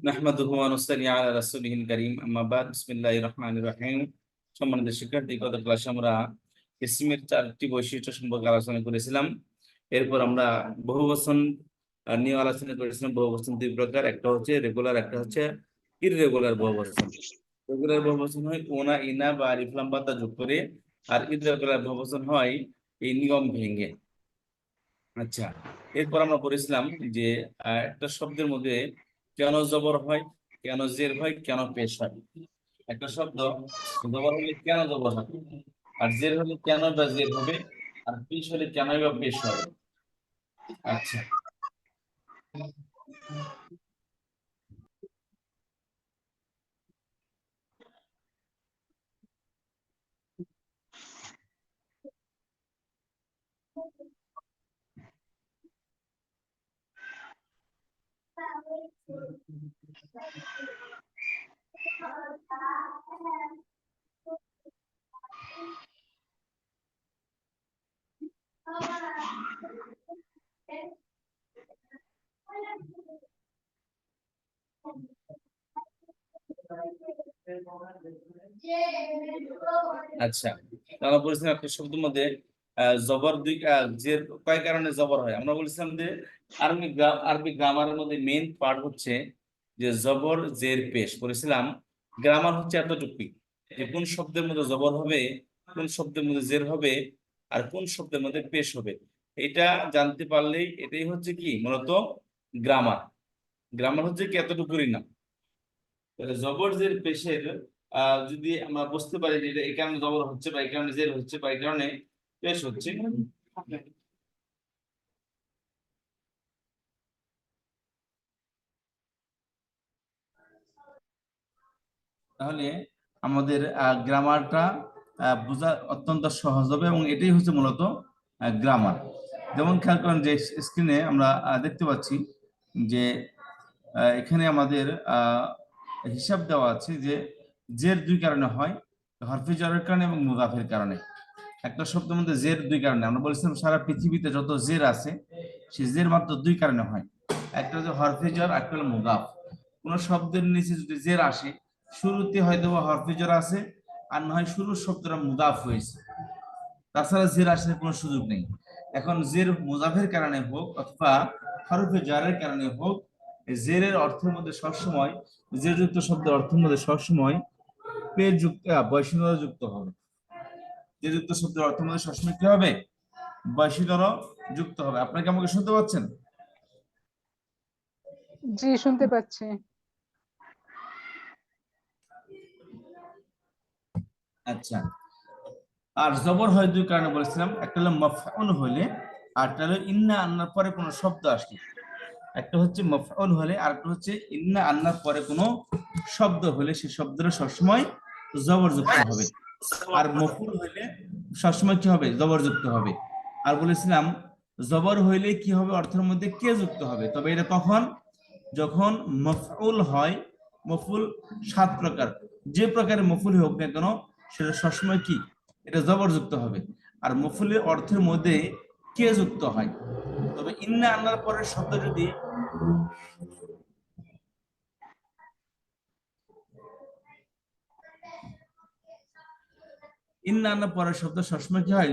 নাহমাদুহু ওয়া নুসাল্লি আলা রাসূলিহিল কারীম, আম্মা বাদ। বিসমিল্লাহির রহমানির রহিম। সম্মানিত শিক্ষার্থী, গত ক্লাসে আমরা ইসমের 4টি বৈশিষ্ট্য সম্পর্কে আলোচনা করেছিলাম। এরপর আমরা বহুবচন নিয়ে আলোচনা করেছিলাম। বহুবচন দুই প্রকার, একটা হচ্ছে রেগুলার, একটা হচ্ছে ইররেগুলার বহুবচন। রেগুলার বহুবচন হয় ওনা, ইনা বা আলিফ লাম বা তা যোগ করে, আর ইররেগুলার বহুবচন হয় এই নিয়ম ভেঙে। আচ্ছা, এরপর আমরা পড়েছিলাম যে একটা শব্দের মধ্যে কেন জবর হয়, কেন জের হয়, কেন পেশ হয়। একটা শব্দ জবর হলে কেন জবর হয়, আর জের হলে কেন বা জের হবে, আর পেশ হলে কেন বা পেশ হবে। আচ্ছা, আচ্ছা, আমরা বলেছিলাম একটা শব্দের মধ্যে জবর দুই জের কয় কারণে জবর হয়। আমরা বলেছিলাম যে আরবি গ্রামারের মধ্যে মেইন পার্ট হচ্ছে যে জবর জের পেশ। বলেছিলাম গ্রামার হচ্ছে এতটুকুই, যে কোন শব্দের মধ্যে জবর হবে, কোন শব্দের মধ্যে জের হবে, আর কোন শব্দের মধ্যে পেশ হবে। এটা জানতে পারলেই এটাই হচ্ছে কি মূলত গ্রামার। গ্রামার হচ্ছে কি এতটুকুই না। তাহলে জবর জের পেশের যদি আমরা বুঝতে পারি যে এটা এই কারণে জবর হচ্ছে, বা এই কারণে জের হচ্ছে, বা এই কারণে পেশ হচ্ছে, তাহলে আমাদের গ্রামারটা বোঝা অত্যন্ত সহজ হবে, এবং এটাই হচ্ছে মূলত গ্রামার। যেমন খেয়াল করেন যে স্ক্রিনে আমরা দেখতে পাচ্ছি যে এখানে আমাদের হিসাব দেওয়া আছে যে জের দুই কারণে হয়, হরফে জরের কারণে এবং মুদাফের কারণে। একটা শব্দের মধ্যে জের দুই কারণে, আমরা বলেছিলাম সারা পৃথিবীতে যত জের আছে সে জের মাত্র দুই কারণে হয়। একটা হচ্ছে হরফে জর, একটা হলো মুদাফ। কোন শব্দের নিচে যদি জের আসে, শুরুতে হয়তো হরফে জর আছে, আর না হয় শুরুর শব্দটা মুদাফ হয়েছে, তাছাড়া জের আসার কোনো সুযোগ নেই। এখন জের মুজাফের কারণে হোক অথবা হরফে জারের কারণে হোক, জেরের অর্থের মধ্যে সবসময়, জের যুক্ত শব্দের অর্থের মধ্যে সবসময় পেশ যুক্ত বৈশিষ্ট্য যুক্ত হবে। জের যুক্ত শব্দের অর্থের মধ্যে সবসময় কি হবে? বৈশিষ্ট্য যুক্ত হবে। আপনাকে আমাকে শুনতে পাচ্ছেন? জি, শুনতে পাচ্ছি। আচ্ছা, আর জবর হয় দুই কারণে বলেছিলাম, একটা হলো মাফউল হলে, আর একটা হলো ইন্না আন্নার পরে কোনো শব্দ আসলে। একটা হচ্ছে মাফউল হলে, আর একটা হচ্ছে ইন্না আন্নার পরে কোনো শব্দ হলে সে শব্দটা সবসময় জবরযুক্ত হবে। আর মফউল হইলে সবসময় কি হবে? জবরযুক্ত হবে। আর বলেছিলাম জবর হইলে কি হবে? অর্থের মধ্যে কে যুক্ত হবে। তবে এটা কখন? যখন মফউল হয়। মফউল 7 প্রকার, যে প্রকারের মফউল হোক না কেন সেটা সবসময় কি? এটা জবরযুক্ত হবে। আর মফউলের অর্থের মধ্যে কে যুক্ত হয়। তবে ইন্না আন্নার পরের শব্দ যদি ইন্না আন্নার পরের শব্দ সবসময় কি হয়?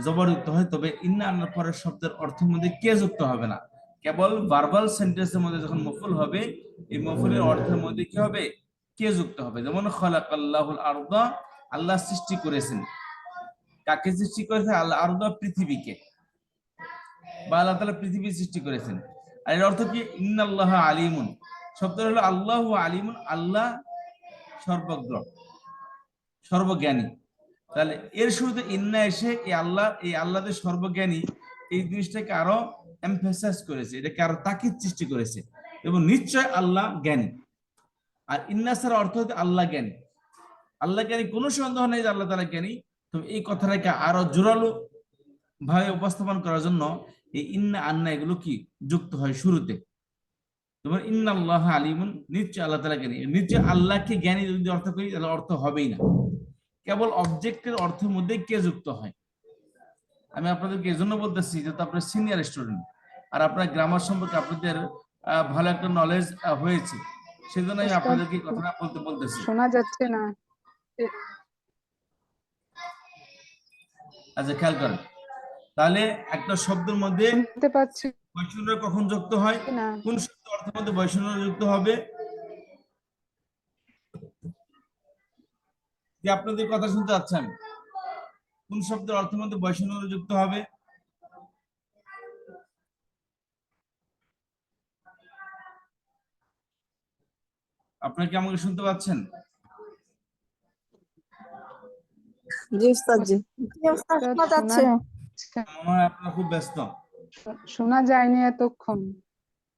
জবরযুক্ত হয়। তবে ইন্না আন্নার পরের শব্দের অর্থের মধ্যে কে যুক্ত হবে না। কেবল ভার্বাল সেন্টেন্সের মধ্যে যখন মফুল হবে, এই মফুলের অর্থের মধ্যে কি হবে? কে যুক্ত হবে। যেমন খালাকাল্লাহুল আরদা, আল্লাহ সৃষ্টি করেছেন। কাকে সৃষ্টি করেছেন? আল্লাহ আরদা, পৃথিবীকে, বা আল্লাহ তাআলা পৃথিবী সৃষ্টি করেছেন। আর এর অর্থ কি? ইন্নাল্লাহা আলিমুন, শব্দটা হলো আল্লাহু আলিমুন, আল্লাহ সর্বজ্ঞ, সর্বজ্ঞানী। তাহলে এর শুরুতে ইন্না এসে এই আল্লাহ যে সর্বজ্ঞানী, এই জিনিসটাকে আরো এমফাসাইজ করেছে, এটাকে আরো তাকিদ সৃষ্টি করেছে, এবং নিশ্চয় আল্লাহ জ্ঞানী। আর ইন্না ছাড়া অর্থ হচ্ছে আল্লাহ জ্ঞানী। আল্লাহ জ্ঞানী, কোনো সন্দেহ নেই যে আল্লাহ তাআলা জ্ঞানী। তো এই কথাটাকে আরো জোরালো ভাবে উপস্থাপন করার জন্য এই ইন্না আন্না এগুলো কি যুক্ত হয় শুরুতে। তোমার ইন্নাল্লাহ আলিমুন, নিশ্চয় আল্লাহ তাআলা জ্ঞানী। নিশ্চয় আল্লাহকে জ্ঞানী যদি অর্থ করি তাহলে অর্থ হবেই না। কেবল অবজেক্টের অর্থের মধ্যে কে যুক্ত হয়। আমি আপনাদেরকে এজন্য বলতেছি যে আপনার সিনিয়র স্টুডেন্ট, আর আপনার গ্রামার সম্পর্কে আপনাদের ভালো একটা নলেজ হয়েছে, সেজন্য আমি ওস্তাদ, আপনাদেরকে এই কথাটা বলতেছি। শোনা যাচ্ছে না। আচ্ছা, খেয়াল করেন, তাহলে একটা শব্দের মধ্যে শুনতে পাচ্ছি বৈষম্য কখন যুক্ত হয়, না। কোন শব্দ অর্থের মধ্যে বৈষম্য যুক্ত হবে? যে আপনাদের কথা শুনতে পাচ্ছি আমি, কোন শব্দের অর্থের মধ্যে বৈষম্য যুক্ত হবে? আপনারা কি আমাকে শুনতে পাচ্ছেন? জি উস্তাদ জি। জি উস্তাদ ওস্তাদ, শোনা যাচ্ছে। মনে হয় আপনারা খুব ব্যস্ত। শোনা যায়নি এতক্ষণ।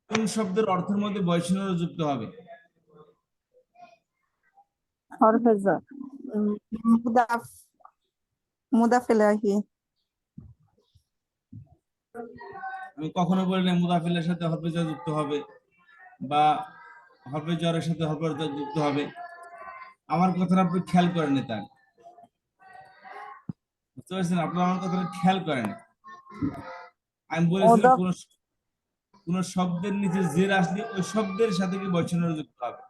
কোন শব্দের অর্থের মধ্যে বৈষম্য যুক্ত হবে? হরফে জ্বর। মুদাফ মুদাফ ইলাইহি। আমি কখনো বলি না মুদাফিলের সাথে হরফে jar যুক্ত হবে বা হরফে জ্বরের সাথে হরফে jar যুক্ত হবে। আমার কথাটা আপনি খেয়াল করেন নি, তাই বুঝতে পারছেন? আপনি আমার কথাটা খেয়াল করেন। আমি বলেছিলাম মুদাফ কোন শব্দের নিচে জের আসলে ওই শব্দের সাথে কি বৈষম্য যুক্ত হবে।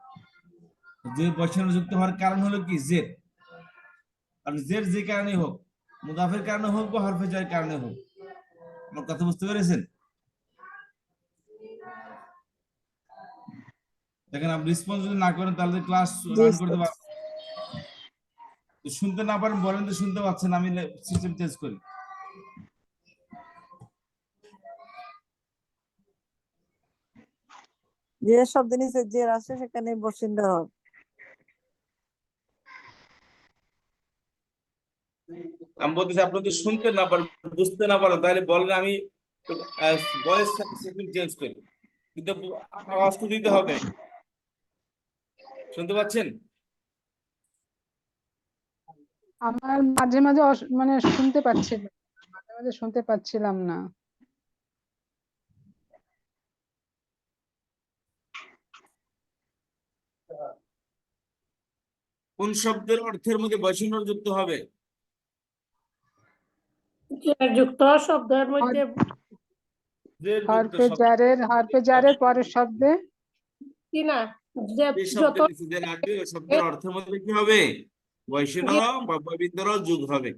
যে বৈষম্য যুক্ত হওয়ার কারণ হলো কি জের। আর জের যে কারণে হোক, মুদাফের কারণে হোক বা হরফে jar কারণে হোক। আমার কথা বুঝতে পেরেছেন? দেখেন, আপনি রেসপন্স যদি না করেন তাহলে ক্লাস জি রান করতে উস্তাদ। পারবেন না। তো শুনতে না পারেন বলেন তো শুনতে পাচ্ছেন, আমি সিস্টেম চেঞ্জ করি। যে শব্দ নিচে জের আসে সেখানে বসিন্দা হবে। আমি বলতেছি আপনি যদি শুনতে না পারেন, বুঝতে না পারেন, তাহলে বলেন, আমি ভয়েস সিস্টেম চেঞ্জ করি, কিন্তু আওয়াজ তো দিতে হবে। শুনতে পাচ্ছেন? আমার মাঝে মাঝে মানে শুনতে পাচ্ছিলাম, মাঝে মাঝে শুনতে পাচ্ছিলাম না। কোন শব্দের অর্থের মধ্যে বৈষম্য যুক্ত হবে? যুক্ত শব্দের মধ্যে জের যুক্ত শব্দ। হরফে জারের পরের শব্দে কি না, যে যে যত শব্দের নিচে জের আসবে ওই শব্দের অর্থের মধ্যে কি হবে? বৈষম্য বা বৈবিধ্য যোগ হবে।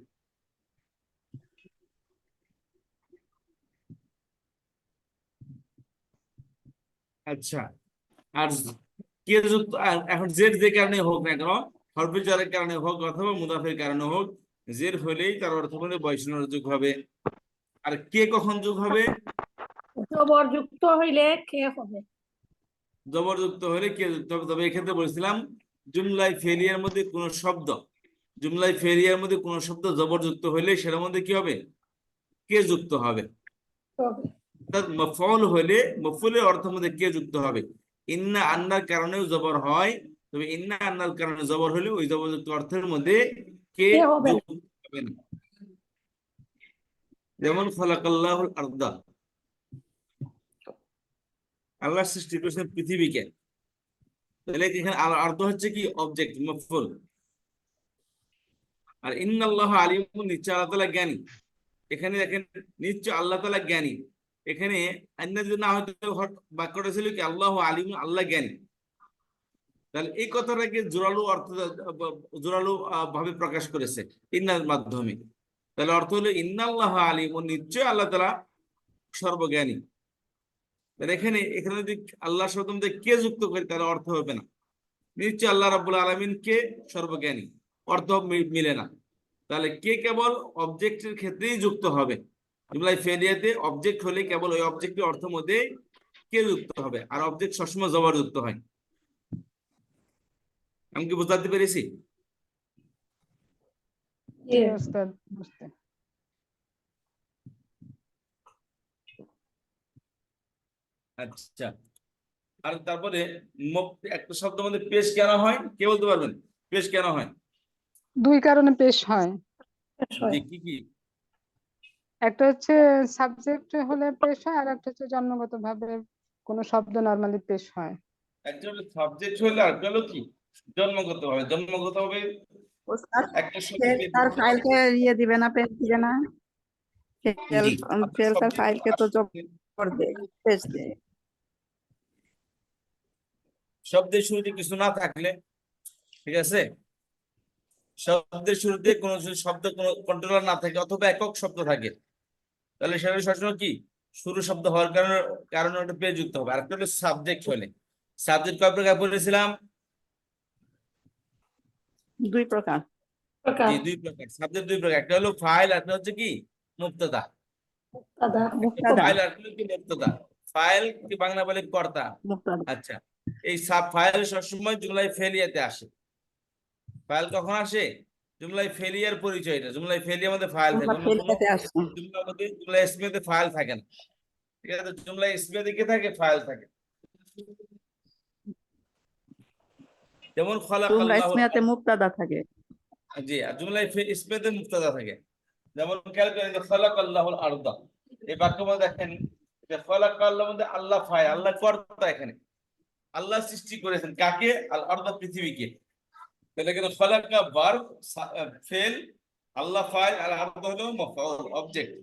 আচ্ছা, আর কে যুক্ত এখন জের যে কারণে হোক না কেন, হরফে জারের কারণে হোক অথবা মুদাফের কারণে হোক, জের হলেই তার অর্থ মধ্যে বৈষম্য যোগ হবে। আর কে কখন যোগ হবে? জবর যুক্ত হইলে কে হবে? জবর যুক্ত হলে কে যুক্ত হবে। তবে এক্ষেত্রে বলছিলাম জুমলাই ফেলিয়ার মধ্যে কোন শব্দ, জুমলাই ফেলিয়ার মধ্যে কোন শব্দ জবর যুক্ত হলে সেটার মধ্যে কি হবে? কে যুক্ত হবে। হবে। অর্থাৎ মফউল হলে মফউলের অর্থের মধ্যে কে যুক্ত হবে। ইন্না আন্নার কারণেও জবর হয়, তবে ইন্না আন্নার কারণে জবর হলে ওই জবরযুক্ত অর্থের মধ্যে কে কে হবে না। যুক্ত হবে না। যেমন খালাকাল্লাহুল আরদা, আল্লাহ সৃষ্টি করেছেন পৃথিবীকে, তাহলে এখানে আরদ হচ্ছে কি অবজেক্ট মফউল। আর ইন্নাল্লাহ আলিমুন, নিশ্চয় আল্লাহ তাআলা জ্ঞানী। এখানে দেখেন নিশ্চয় আল্লাহ তাআলা জ্ঞানী, এখানে আন্না যদি না হয়তো বাক্যটা ছিল কি আল্লাহ আলিম, আল্লাহ জ্ঞানী। তাহলে এই কথাটাকে জোরালো অর্থ, জোরালো ভাবে প্রকাশ করেছে ইন্নার মাধ্যমে। তাহলে অর্থ হলো ইন্নাল্লাহ আলিম, নিশ্চয় আল্লাহ তাআলা সর্বজ্ঞানী। তাহলে এখানে এখানে যদি আল্লাহ শব্দ মধ্যে কে যুক্ত করি তাহলে অর্থ হবে না। নিশ্চয় আল্লাহ রাব্বুল আলামিন কে সর্বজ্ঞানী, অর্থ মিলে না। তাহলে কে কেবল অবজেক্টের ক্ষেত্রেই যুক্ত হবে। জুমলাই ফেলিয়াতে অবজেক্ট হলে কেবল ওই অবজেক্টের অর্থের মধ্যে কে যুক্ত হবে, আর অবজেক্ট সবসময় জবর যুক্ত হয়। আমি কি বোঝাতে পেরেছি? জি ওস্তাদ, বুঝতে। আচ্ছা, আর তারপরে একটা শব্দ মধ্যে পেশ কেন হয়, কে বলতে পারবেন? পেশ কেন হয়? দুই কারণে পেশ হয়। যে কি কি? একটা হচ্ছে সাবজেক্ট হলে পেশ হয়, আর একটা হচ্ছে জন্মগতভাবে কোনো শব্দ নরমালি পেশ হয়। একটা হলো সাবজেক্ট হলে আর একটা হলো কি জন্মগত ভাবে। জন্মগত ভাবে উস্তাদ একটা শব্দ তার ফাইলকে ইয়ে দিবে না, পেজ দিবে না। জি, ফেল তার ফাইলকে তো করে দে, পেজ দে। শব্দের শুরুতে কিছু না থাকলে, ঠিক আছে, শব্দের শুরুতে কোনো যদি শব্দ কোনো কন্ট্রোলার না থাকে অথবা একক শব্দ থাকে, তাহলে সেটা সবসময় কি শুরু শব্দ হওয়ার কারণে কারণে ওটা পেয়ে যুক্ত হবে। আরেকটা হলো সাবজেক্ট হলে, সাবজেক্ট কয় প্রকার বলেছিলাম? দুই প্রকার। প্রকার জি, দুই প্রকার। সাবজেক্ট দুই প্রকার, একটা হলো ফাইল, একটা হচ্ছে কি মুবতাদা। দাদা মুক্তাদা, ফাইল আর হলো কি মুবতাদা। ফাইল কি বাংলা বলে কর্তা। মুক্তাদা। আচ্ছা, এই সাব ফাইল সবসময় জুমলায় ফেলিয়াতে আসে। ফাইল কখন আসে? জুমলায় ফেলিয়ার পরিচয়, এটা জুমলায় ফেলিয়ার মধ্যে ফাইল থাকে, আমরা অন্য কোনো ফেলিয়াতে আসছি। জুমলার মধ্যে জুমলা ইসমিয়াতে ফাইল থাকে না। ঠিক আছে, জুমলা ইসমিয়াতে কি থাকে? ফাইল থাকে। যেমন তোমরা খালাকাল্লাহুল ইসমিয়াতে আরদ। মুক্তাদা থাকে। জি, আর জুমলা ইসমিয়াতে মুবতাদা থাকে। যেমন খেয়াল করেন যে খালাকাল্লাহুল আরদা, এই বাক্য মধ্যে দেখেন যে খালাকাল্লাহ মধ্যে আল্লাহ ফাইল, আল্লাহ কর্তা। এখানে আল্লাহ সৃষ্টি করেছেন কাকে? আল আরদ, পৃথিবীকে। তাহলে কিন্তু খালাকা ভার্ব, ফেল, আল্লাহ ফাইল, আর আরদ হলো মাফউল, অবজেক্ট।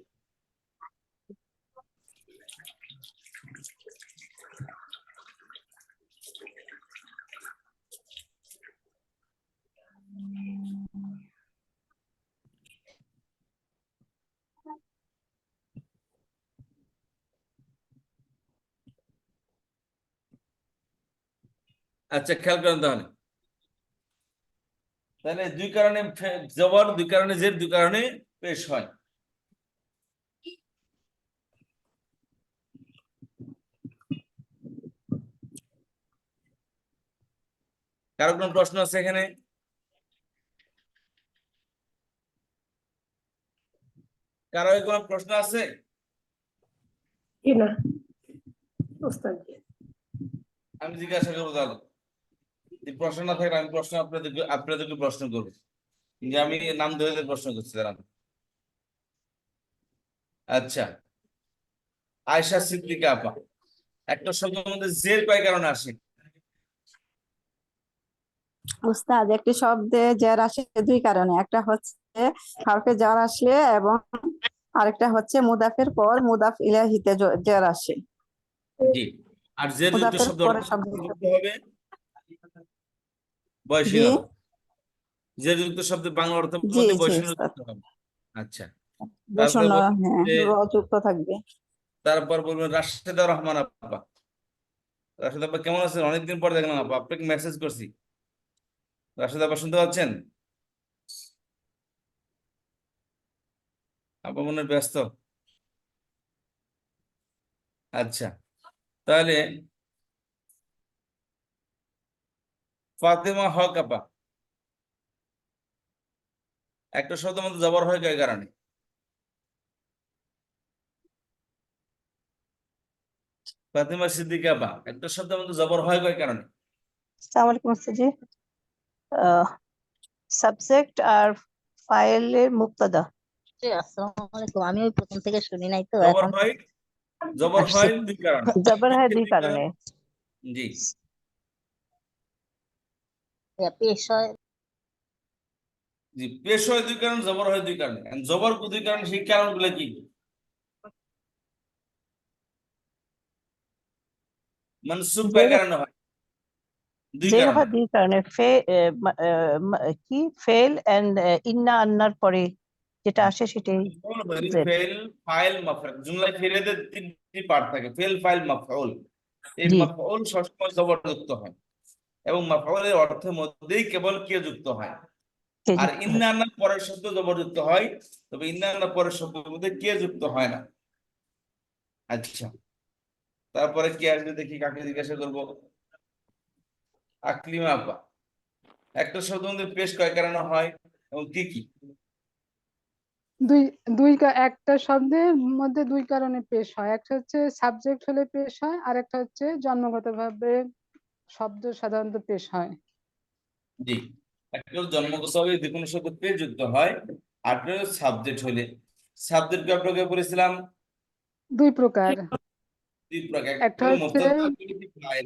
আচ্ছা, খেয়াল করেন তাহলে, তাহলে দুই কারণে জবর, দুই কারণে জের, দুই কারণে পেশ হয়। কারো কোনো প্রশ্ন আছে এখানে? কারো কোনো প্রশ্ন আছে? কি না উস্তাদ জি। আমি জিজ্ঞাসা করবো তাহলে, যদি প্রশ্ন না থাকলে আমি প্রশ্ন আপনাদেরকে প্রশ্ন করবো, যে আমি নাম ধরে ধরে প্রশ্ন করছি দাঁড়ান। আচ্ছা, আয়েশা সিদ্দিকা আপা, একটা শব্দের মধ্যে জের কয় কারণে আসে? উস্তাদ, একটি শব্দে জ্যার আসে দুই কারণে। একটা হচ্ছে হরফে জ্যার আসে এবং আরেকটা হচ্ছে মুদাফের পর মুদাফ ইলাহিতে জ্যার আসে। জি, আর জের যুক্ত মুদাফের শব্দ পরে অর্থ শব্দ কি করতে হবে? বয়সী জি, নয়। জের যুক্ত শব্দের বাংলা অর্থের জি মধ্যে জি বয়সী নয় উস্তাদ। যুক্ত হবে। আচ্ছা, বসুন, তারপরে বলবেন হ্যাঁ, যে, র যুক্ত থাকবে। তারপর বলবেন রাশেদা রহমান আপা। রাশেদ আপা কেমন আছেন? অনেকদিন পর দেখলাম আপা, আপনাকে মেসেজ করছি। রাশেদ আপা শুনতে পাচ্ছেন? আপা মনে হয় ব্যস্ত। আচ্ছা, তাহলে ফাতেমা হক আপা, একটা শব্দ মধ্যে জবর হয় কয় কারণে? ফাতেমা সিদ্দিকা আপা, একটা শব্দের মধ্যে জবর হয় কয় কারণে? আসসালামু আলাইকুম ওস্তাদ জি। সাবজেক্ট আর ফাইলের মুক্তাদা। জি, আসসালামু আলাইকুম। আমি ওই প্রথম থেকে শুনি নাই তো জবর এখন হয়, জবর আসছে। হয় দুই কারণে। জবর হয় কিসের দুই দুই কারণ? কারণে। জি, পেশ হয়। জি, পেশ হয় দুই কারণ, জবর হয় দুই কারণে। And জবর দুই কারণ, সেই কারণগুলো কি? মনসুব কয় জের কারণে হয়? দুই জের কারণে। হয় দুই কারণে। কি ফেল এন্ড ইন্না আন্নার পরে যেটা আসে সেটাই জের। Fail, file, মাফউল। জুমলায় ফেলেদের তিনটি পার্ট থাকে, ফেল, ফাইল, মাফউল। এই জি, মাফউল সবসময় জবর যুক্ত হয়, এবং মাফউলের অর্থের মধ্যেই কেবল কে যুক্ত হয়। কে আর যুক্ত হয়। ইন্না আন্নার পরের শব্দ জবর যুক্ত হয়, তবে ইন্না আন্নার পরের শব্দের মধ্যে কে যুক্ত হয় না। আচ্ছা, তারপরে কে আসবে দেখি, কাকে জিজ্ঞাসা করবো? আকলিমা আপা, একটা শব্দ মধ্যে পেশ কয় কারণে হয় এবং কি কি? দুই একটা শব্দের মধ্যে দুই কারণে পেশ হয়। একটা হচ্ছে সাবজেক্ট হলে পেশ হয়, আর একটা হচ্ছে জন্মগতভাবে শব্দ সাধারণত পেশ হয়। জি, একটা জন্মগতভাবে যে কোনো শব্দ পেশ যুক্ত হয়, আর সাবজেক্ট হলে। সাবজেক্ট আপনাকে বলেছিলাম দুই প্রকার, দুই প্রকার, একটা একটা হলো হচ্ছে মুবতাদা, একটা হলো ফাইল।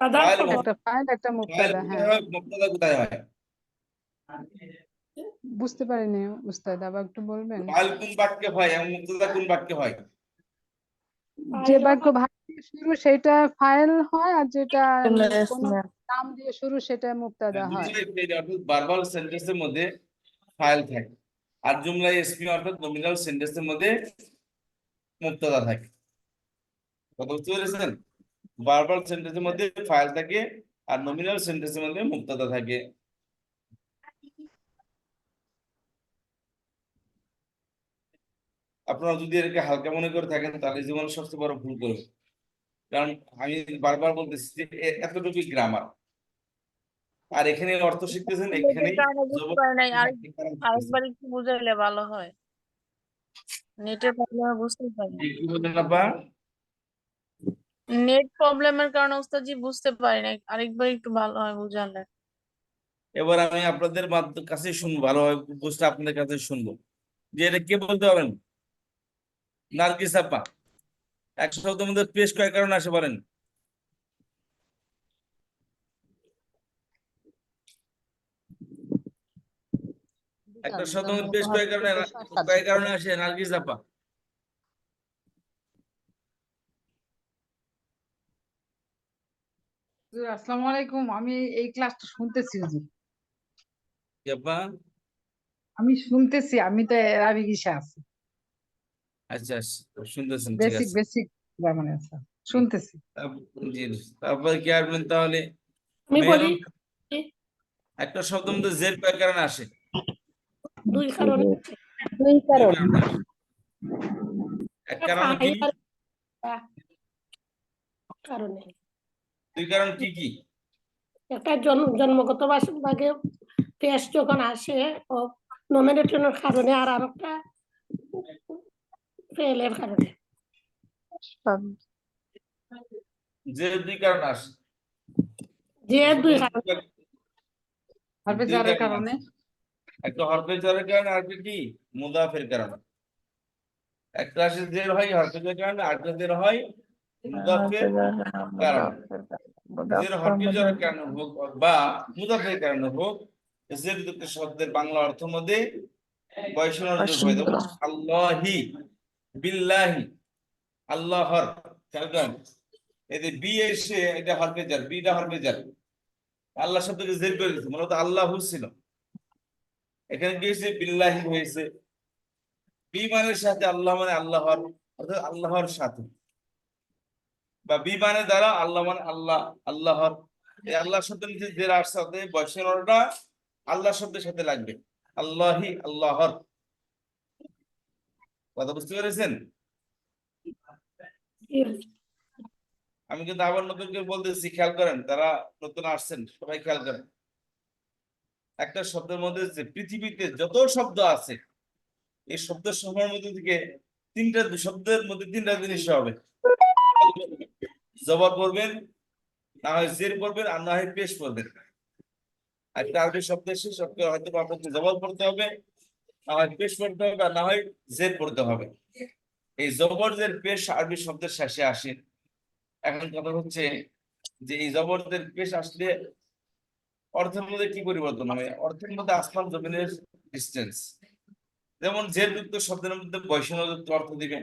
দাদা ফাইল, একটা ফাইল, একটা ফাইল মুক্তাদা। কোথায় হ্যাঁ, হয়, মুবতাদা কোথায় হয়? বুঝতে পারিনি উস্তাদ, আবার একটু বলবেন? ফাইল কোন বাক্যে হয় এবং মুবতাদা কোন বাক্যে হয়? যে ফাইল বাক্য ভার্ব দিয়ে শুরু সেটা ফাইল হয়, আর যেটা Yes, কোনো ma'am. নাম দিয়ে শুরু সেটা মুবতাদা হয়। ভার্বাল সেন্টেন্সের মধ্যে ফাইল থাকে, আর জুমলা ইসমি অর্থাৎ নমিনাল সেন্টেন্সের মধ্যে মুবতাদা থাকে। কথা বুঝতে পেরেছেন? ভার্বাল সেন্টেন্সের মধ্যে ফাইল থাকে আর নমিনাল সেন্টেন্সের মধ্যে মুবতাদা থাকে। আপনারা যদি এটাকে হালকা মনে করে থাকেন তাহলে জীবনের সবচেয়ে বড় ভুল করবেন। কারণ আমি বারবার বলতেছি যে এতটুকুই গ্রামার, আর এখানে অর্থ শিখতেছেন, এখানেই কারণে বুঝতে পারি নাই, শিখতেছেন। আরেকবার একটু বুঝাইলে ভালো হয়। নেটের প্রবলেমে বুঝতেই পারি না। কি বললেন আপা? নেট প্রবলেমের কারণে ওস্তাদজি বুঝতে পারি নাই, আরেকবার একটু ভালো হয় বুঝালে। এবার আমি আপনাদের কাছে শুনবো, ভালোভাবে বুঝতে আপনাদের কাছে শুনবো যে এটা কে বলতে পারেন? নার্গিস আপা, এক শব্দের মধ্যে পেশ কয় কারণে আসে বলেন? একটা শব্দের মধ্যে পেশ কয় কারণে আসে নার্গিস আপা? হুজুর, আসসালামু আলাইকুম। আমি এই ক্লাসটা শুনতেছি হুজুর। কি আপা? আমি শুনতেছি, আমি তো আরবি কিসে আছি, আচ্ছা আচ্ছা, শুনতেছেন, ঠিক বেসিক আছে। বেসিক মানে আছে, শুনতেছি। জি, তারপরে কি আসবেন তাহলে? আমি বলি মেহরুন, একটা শব্দের মধ্যে জের কয় কারণে আসে? দুই কারণে দুই দুই কারণ। কারণে আসে। এক কারণ কি? ফাইল আর কারণে দুই কারণ কি কি? একটা জন্মগত ভাগে পেশ যখন আসে ও নমিনেশনের কারণে, আর আরেকটা ফেলের কারণে। যে দুই কারণ আসে, যে দুই কারণ, হরফে দুই জারের কারণ কারণে। আসে। একটা হরফে জারের কারণে, আর একটা কি মুদাফের কারণে। একটা আসে জের হয় হরফে জারের কারণে, আরেকটা জের হয় মুদাফের কারণে। জের হরফে জারের কারণে হোক বা মুদাফের কারণে হোক, জের দুটো শব্দের বাংলা অর্থ মধ্যে বয়সনের যোগ হয়। যেমন আল্লাহি, বিল্লাহি, আল্লাহর। খেয়াল করেন, এই যে বি এসে এটা হরফে জার, বিটা হরফে জার, আল্লাহ শব্দকে জের করে দিচ্ছে, মূলত আল্লাহ ছিল, এখানে কি হয়েছে? বিল্লাহি হয়েছে। বিমানের সাথে আল্লাহ মানে আল্লাহর, অর্থাৎ আল্লাহর সাথে, বা বিমানের দ্বারা আল্লাহ মানে আল্লাহ, আল্লাহর। এই আল্লাহ শব্দের নিচে যে আসছে অর্থাৎ বয়সনটা আল্লাহ শব্দের সাথে লাগবে, আল্লাহি, আল্লাহর। কথা বুঝতে পেরেছেন? আমি কিন্তু আবার নতুন করে বলতেছি, খেয়াল করেন, তারা নতুন আসছেন সবাই খেয়াল করেন। একটা শব্দের মধ্যে যে পৃথিবীতে যত শব্দ আছে, এই শব্দ সমূহের মধ্যে থেকে তিনটা শব্দের মধ্যে তিনটা জিনিস হবে। জবর পড়বেন, না হয় জের পড়বেন, আর না হয় পেশ পড়বেন। একটা আরবি শব্দ এসে শব্দ হয়তো আপনাকে জবর পড়তে হবে, না হয় পেশ পড়তে হবে, আর না হয় জের পড়তে হবে। এই জবর জের পেশ আরবি শব্দের শেষে আসে। এখন কথা হচ্ছে যে এই জবর জের পেশ আসলে অর্থের মধ্যে কি পরিবর্তন হয়? অর্থের মধ্যে আসমান জমিনের ডিস্টেন্স। যেমন জের যুক্ত শব্দের মধ্যে বৈষম্যযুক্ত অর্থ দিবে।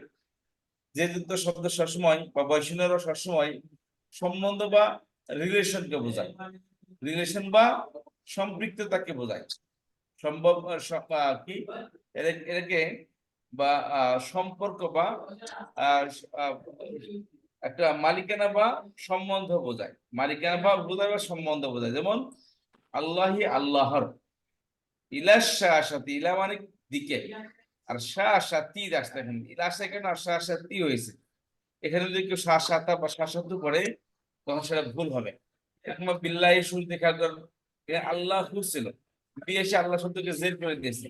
যে যুক্ত শব্দ সবসময় বা বৈষম্যেরও সবসময় সম্বন্ধ বা রিলেশনকে বোঝায়, রিলেশন বা সম্পৃক্ততাকে বোঝায়। সম্ভব কি এটাকে বা সম্পর্ক বা একটা মালিকানা বা সম্বন্ধ বোঝায়, মালিকানা বা বোঝায় বা সম্বন্ধ বোঝায়। যেমন আল্লাহি, আল্লাহর, ইলা শাসাতি, ইলা মানে দিকে, আর শাসাতি আসতে এখন ইলা সেকেন্ড আর শাসাতি হয়েছে। এখানে যদি কেউ শাসাতা বা শাসাতু করে তখন সেটা ভুল হবে। এখন বিল্লাহি শুনতে খেয়াল করেন, আল্লাহ ছিল, বি এসে আল্লাহ শব্দকে জের করে দিয়েছে।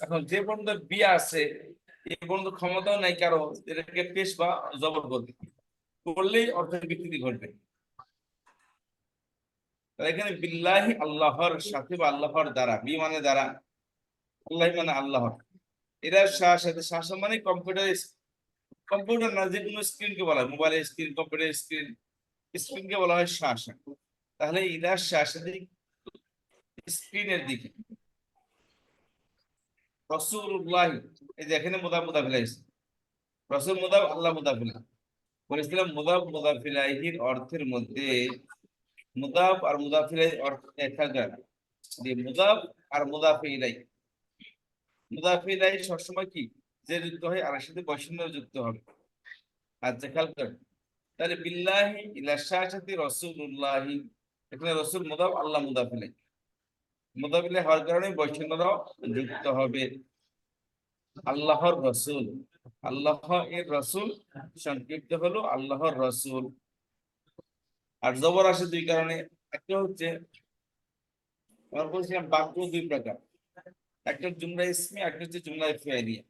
এখন যে পর্যন্ত বিয়া আছে এই পর্যন্ত ক্ষমতাও নাই কারো এটাকে পেশ বা জবর করবে, করলেই অর্থের বিকৃতি ঘটবে। এখানে বিল্লাহি আল্লাহর সাথে বা আল্লাহর দ্বারা, বি মানে দ্বারা, আল্লাহ মানে আল্লাহর। এরা সাথে মানে কম্পিউটার, কম্পিউটার না যে কোনো স্ক্রিনকে বলা হয়, মোবাইলের স্ক্রিন, কম্পিউটার স্ক্রিন, স্ক্রিনকে বলা হয় শাসা। তাহলে ইলা শাসাতে স্ক্রিনের দিকে। রাসূলুল্লাহ, এই যে এখানে মুদাফ মুদাফ ইলাইহি, রাসূল মুদাফ, আল্লাহ মুদাফ ইলাইহি। বলেছিলাম মুদাফ মুদাফ ইলাইহির অর্থের মধ্যে মুদাফ আর মুদাফ ইলাইহির অর্থ এক হাজার। যে মুদাফ আর মুদাফ ইলাইহি, মুদাফ ইলাইহি সবসময় কি যে যুক্ত হয় আর এর সাথে বৈষম্য যুক্ত হবে। আচ্ছা খেয়াল করেন, তাহলে বিল্লাহি ইলা শাশাতি রাসূলুল্লাহি, এখানে রাসূল মুদাফ, আল্লাহ মুদাফ ইলাইহি, মুদাফ ইলাইহি হওয়ার কারণে বৈষম্যরাও যুক্ত হবে। আল্লাহর রাসূল, আল্লাহ এর রাসূল সংক্ষিপ্ত হলো আল্লাহর রাসূল। আর জবর আসে দুই কারণে, একটা হচ্ছে আমরা বলছিলাম বাক্য দুই প্রকার, একটা জুমলা ইসমি, একটা হচ্ছে জুমলা ফি'লিয়া।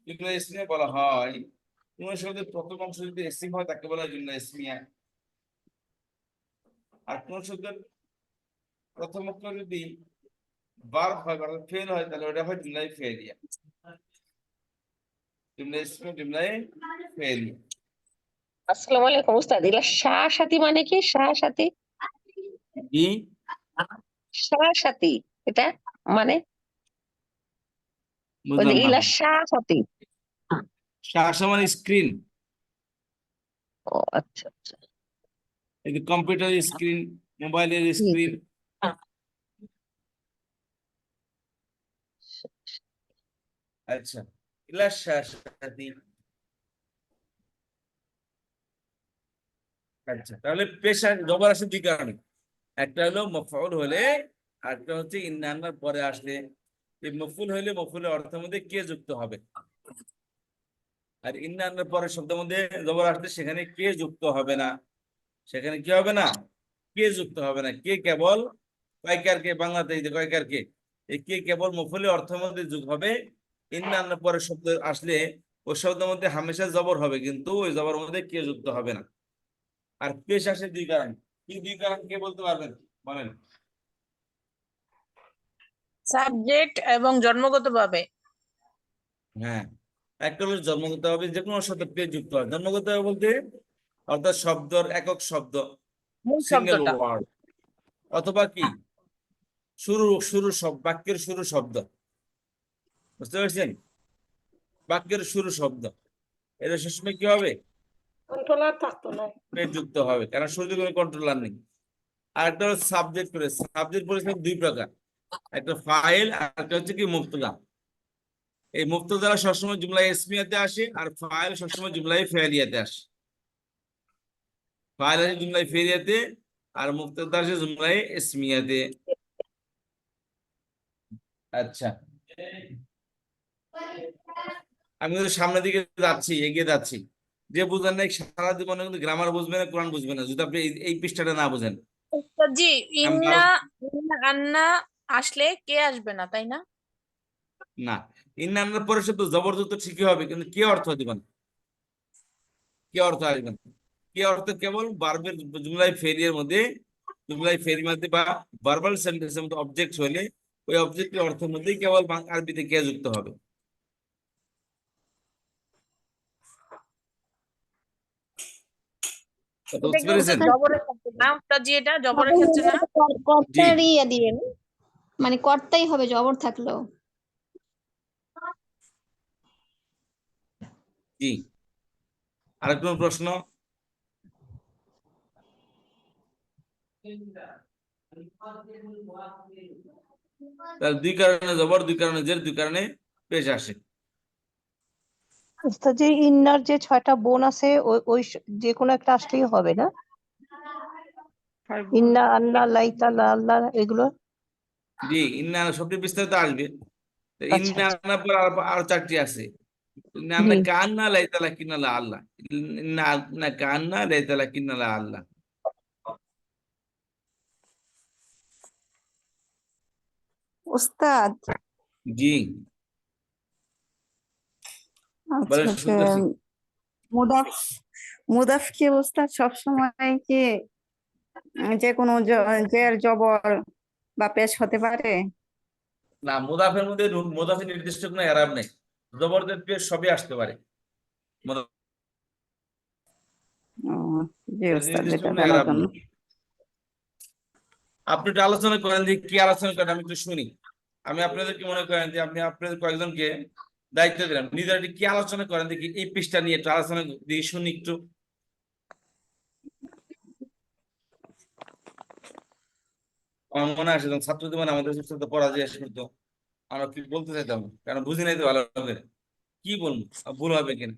জুমলা ইসমিয়া বলা হয় কোন শব্দের প্রথম অংশ যদি ইসম হয় তাকে বলা হয় জুমলা ইসমিয়া, আর কোন শব্দের প্রথম অক্ষর যদি ভার্ব হয় বা ফেল হয় তাহলে ওটা হয় জুমলা ফি'লিয়া। জুমলা ইসমি, জুমলা ফি'লিয়া। আসসালামু আলাইকুম উস্তাদ, এগুলা সাথী মানে কি? সাথী, কি সাথী এটা মানে বুঝলাম না? ইলা সাথী। শাসা মানে স্ক্রিন, ও আচ্ছা আচ্ছা। এই যে কম্পিউটারের স্ক্রিন, মোবাইলের স্ক্রিন। আচ্ছা, ইলা শাসাতি। আচ্ছা, তাহলে পেশা জবর আসে দুই কারণে, একটা হলো মফউল হলে, আর একটা হচ্ছে ইন্নার পরে আসলে। এই মফউল হলে মফউলের অর্থের মধ্যে কে যুক্ত হবে, আর ইন্নার পরে শব্দের মধ্যে জবর আসলে সেখানে কে যুক্ত হবে না। সেখানে কি হবে না? কে যুক্ত হবে না। কে কেবল কয়কার কে, বাংলাতে এই যে কয়কার কে, এই কে কেবল মফউলের অর্থের মধ্যে যোগ হবে। ইন্নার পরে শব্দ আসলে ওই শব্দের মধ্যে হামেশা জবর হবে, কিন্তু ওই জবরের মধ্যে কে যুক্ত হবে না। আর পেশ আসে দুই কারণ, কি দুই কারণ কে বলতে পারবেন বলেন? সাবজেক্ট এবং জন্মগতভাবে। হ্যাঁ, একটা হলো জন্মগত হবে, যে কোনো শব্দ পেশ যুক্ত হয়। জন্মগত হবে বলতে অর্থাৎ শব্দর একক শব্দ, মূল সিঙ্গেল শব্দটা। ওয়ার্ড, অথবা কি শুরু বাক্যের শুরু শব্দ। বুঝতে পারছেন? বাক্যের শুরু শব্দ এটা সবসময় কি হবে? কন্ট্রোলার থাকতো না। পেশ যুক্ত হবে, কারণ শুরুতে কোনো কন্ট্রোলার নেই। আর একটা হলো সাবজেক্ট করে, সাবজেক্ট বলেছিলাম দুই প্রকার, একটা ফাইল আর একটা হচ্ছে কি মুবতাদা। এই মুবতাদা সবসময় জুমলা ইসমিয়াতে আসে, আর ফাইল সবসময় জুমলা ফি'লিয়াতে আসে। ফাইল আসে জুমলা ফি'লিয়াতে, আর মুবতাদা আসে জুমলা ইসমিয়াতে। আচ্ছা, আমি কিন্তু সামনের দিকে যাচ্ছি, এগিয়ে যাচ্ছি। যে বুঝেন নাই সারা জীবনে কিন্তু গ্রামার বুঝবে না, কোরআন বুঝবে না, যদি আপনি এই পৃষ্ঠাটা না বুঝেন। জি, আমি আন্না আসলে কে আসবে না, তাই না? না, ইন্নার পরে শুধু জবরদস্ত ঠিকই হবে, কিন্তু কি অর্থ দিবেন, কি অর্থ আসবেন, কি অর্থ কেবল ভার্বের জুমলায় ফেরিয়ার মধ্যে, জুমলায় ফেরির মধ্যে বা ভার্বাল সেন্টেন্সের মধ্যে অবজেক্ট হলে ওই অবজেক্টের অর্থের মধ্যেই কেবল আরবিতে কে যুক্ত হবে। এটা বুঝতে কি পেরেছেন? জবরের ক্ষেত্রে না উস্তাদ জি? এটা জবরের ক্ষেত্রে না? কর্তারই দিবেন, মানে কর্তাই হবে জবর থাকলেও। জি, আর কোন প্রশ্ন? তাহলে দুই কারণে জবর, দুই কারণে জের, দুই কারণে পেশ আসে। উস্তাদ জি, ইন্নার যে 6টা বোন আছে ওই যে কোনো একটা আসলেই হবে না? ইন্না, আন্না, লাইতা, লা, আল্লাহ এগুলো। জি, ইন্না সবটি বিস্তারিত আসবে। আচ্ছা ইন্না আচ্ছা, আন্নার পর আর চারটি আছে। ইন্না জি। কান্না লাইতা লাকিন্না লা আল্লাহ, ইন্না কান্না লাইতা লাকিন্না লা আল্লাহ। উস্তাদ, জি বলেন, আচ্ছা শুনতেছি। মুদাফ, মুদাফ কি উস্তাদ সবসময় কি যে কোনো জের জবর বা পেশ হতে পারে? না, মুদাফের মধ্যে মুদাফের নির্দিষ্ট কোনো এরাব নেই, জবরদস্ত পেশ সবই আসতে পারে। ও, জি উস্তাদ, নির্দিষ্ট এটা কোনো জানার এরাব জন্য। নেই। আপনি একটু আলোচনা করেন যে কি আলোচনা করেন, আমি একটু শুনি। আমি আপনাদেরকে মনে করেন যে আপনি আপনাদের কয়েকজনকে দায়িত্ব দিলাম, নিজেরা একটু কি আলোচনা করেন দেখি, এই পৃষ্ঠা নিয়ে একটু আলোচনা দিয়ে শুনি একটু। আমার মনে আসে যখন ছাত্র জীবনে আমাদের সাথে পড়া যে শেষ করতো, আমরা কি বলতে চাইতাম, কারণ বুঝি নাই তো ভালো করে, কি বলবো, ভুল হবে কিনা।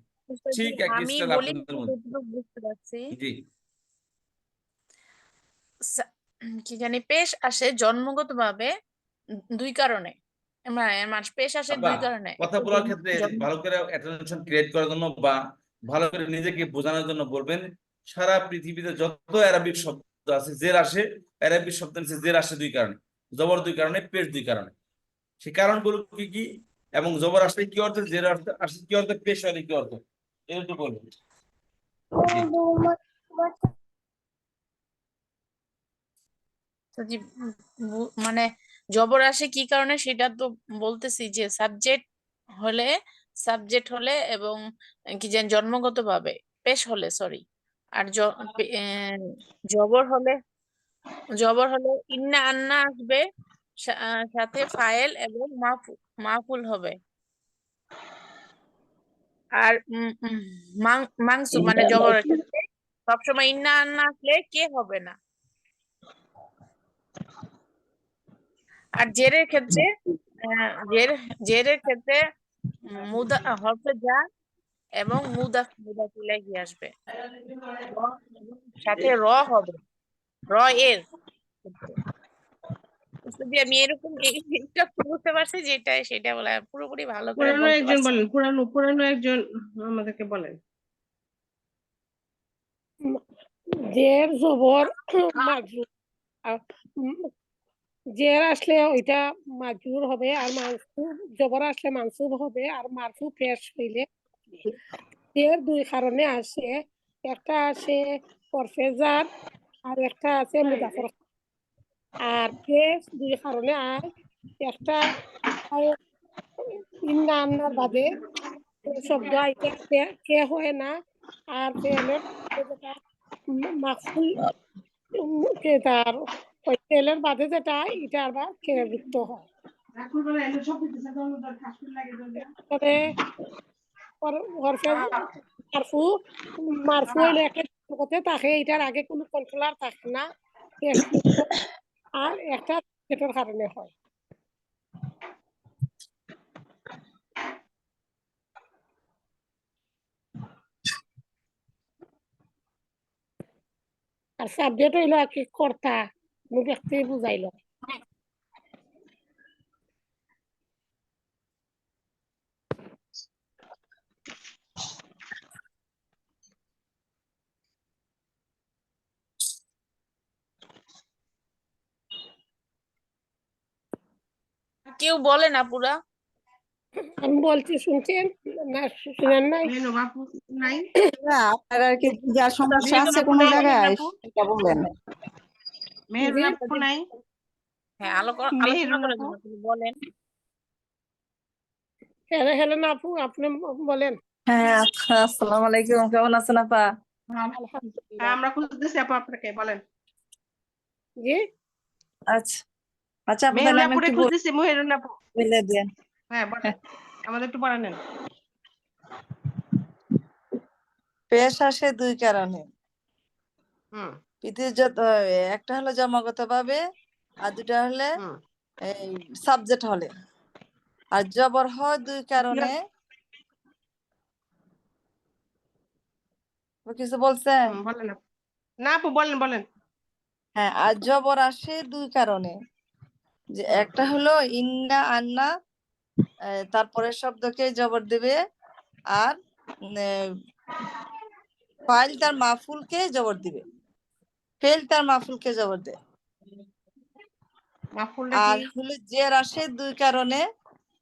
ঠিক একই আমি স্টাইল বলি আপনাদের মধ্যে। যতটুকু বুঝতে পারছি, জি কি জানি পেশ আসে জন্মগতভাবে দুই কারণে, মানে পেশ আসে আপা, দুই কারণে, কথা একটা বলার ক্ষেত্রে জন্ম ভালো করে অ্যাটেনশন ক্রিয়েট করার জন্য বা ভালো করে নিজেকে বোঝানোর জন্য বলবেন, সারা পৃথিবীতে যত অ্যারাবিক শব্দ আছে, জের আসে, অ্যারাবিক শব্দ নিচে জের আসে দুই কারণে, জবর দুই কারণে, পেশ দুই কারণে। সেই কারণগুলো কি কি, এবং জবর আসলে কি অর্থ, জের অর্থ আসলে কি অর্থ, পেশ হলে কি অর্থ, এটা একটু বলবেন। জি তো মানে জবর আসে কি কারণে সেটা তো বলতেছি, যে হলে সাবজেক্ট হলে এবং কি জানি জন্মগতভাবে, পেশ হলে সরি, আর জবর হলে, ইন্না আন্না আসবে, সাথে ফাইল এবং মাফুল হবে। আর মাংসু মানে জবরের ক্ষেত্রে সবসময় ইন্না আন্না আসলে কে হবে না। আর জেরের ক্ষেত্রে জেরের ক্ষেত্রে হরফে যা এবং মুদাফ ইলাইহি আসবে, এবং সাথে হবে, এর ক্ষেত্রে। যদি আমি এরকম এইটা বুঝতে পারছি, যেটা সেটা বলে পুরোপুরি ভালো করে পুরানো বলতে একজন পারছি না। বলেন, পুরানো একজন আমাদেরকে বলেন। জের জবর মাজরুর, আর জের আসলে ওইটা মাজরুর হবে, আর মানসুব জবর আসলে মানসুব হবে, আর মারফু পেশ হইলে জের দুই কারণে আসে, একটা আসে পরফেজার আর একটা আছে মুদাফর। আর পেশ দুই কারণে আয়, একটা আয় ইন্না আন্নার বাদে শব্দ আইতে কে হয় না, আর ফেলের যেটা মাফুল কে তার ওই তেলের বাদে যেটা এটা আবার কে যুক্ত হয়। তবে মারফু মারফু হইলে একটা জগতে থাকে, এটার আগে কোনো কন্ট্রোলার থাকে না, আর একটা পেটের কারণে হয়। আর সাবজেক্ট হইলো আর কি কর্তা, কোনো ব্যক্তি বুঝাইলো। কেউ বলে না পুরা, আমি বলছি শুনছেন না, শুনেন নাই? মেনু বাপু নাই, না, আপনার আর কি যার সমস্যা মেনু আছে বাপু কোনো নাই, জায়গায় বাপু সেটা বলেন। মেহেরুন আপু নাই, হ্যাঁ আলোচনা মেহেরুন করার আপু। জন্য আপনি বলেন। হেলেন আপু, আপনি বলেন। হ্যাঁ, আচ্ছা, আসসালামু আলাইকুম, কেমন আছেন আপা? আলহামদুলিল্লাহ। আমরা খুঁজতেছি আপু আপনাকে, বলেন। জি আচ্ছা আচ্ছা আপু, তাহলে মেহেরুন আমি আপুরে একটু খুঁজতেছি, মেহেরুন আপু। বলে দেন। হ্যাঁ বলেন, আমাদের একটু বলে নেন। পেশ আসে দুই কারণে, হুম একটা হলো জন্মগত ভাবে, আর দুটা হলে হুম এই সাবজেক্ট হলে। আর জবর হয় দুই কারণে, ও কিছু বলছেন? বলেন আপু। না আপু বলেন বলেন। হ্যাঁ, আর জবর আসে দুই কারণে, যে একটা হলো ইন্না আন্না, তারপরের শব্দকে জবর দিবে, আর ফাইল তার মাফুলকে জবর দিবে, ফেল তার মাফুলকে জবর দেয়। মাফুলটা আর কি? হলো জের আসে দুই কারণে,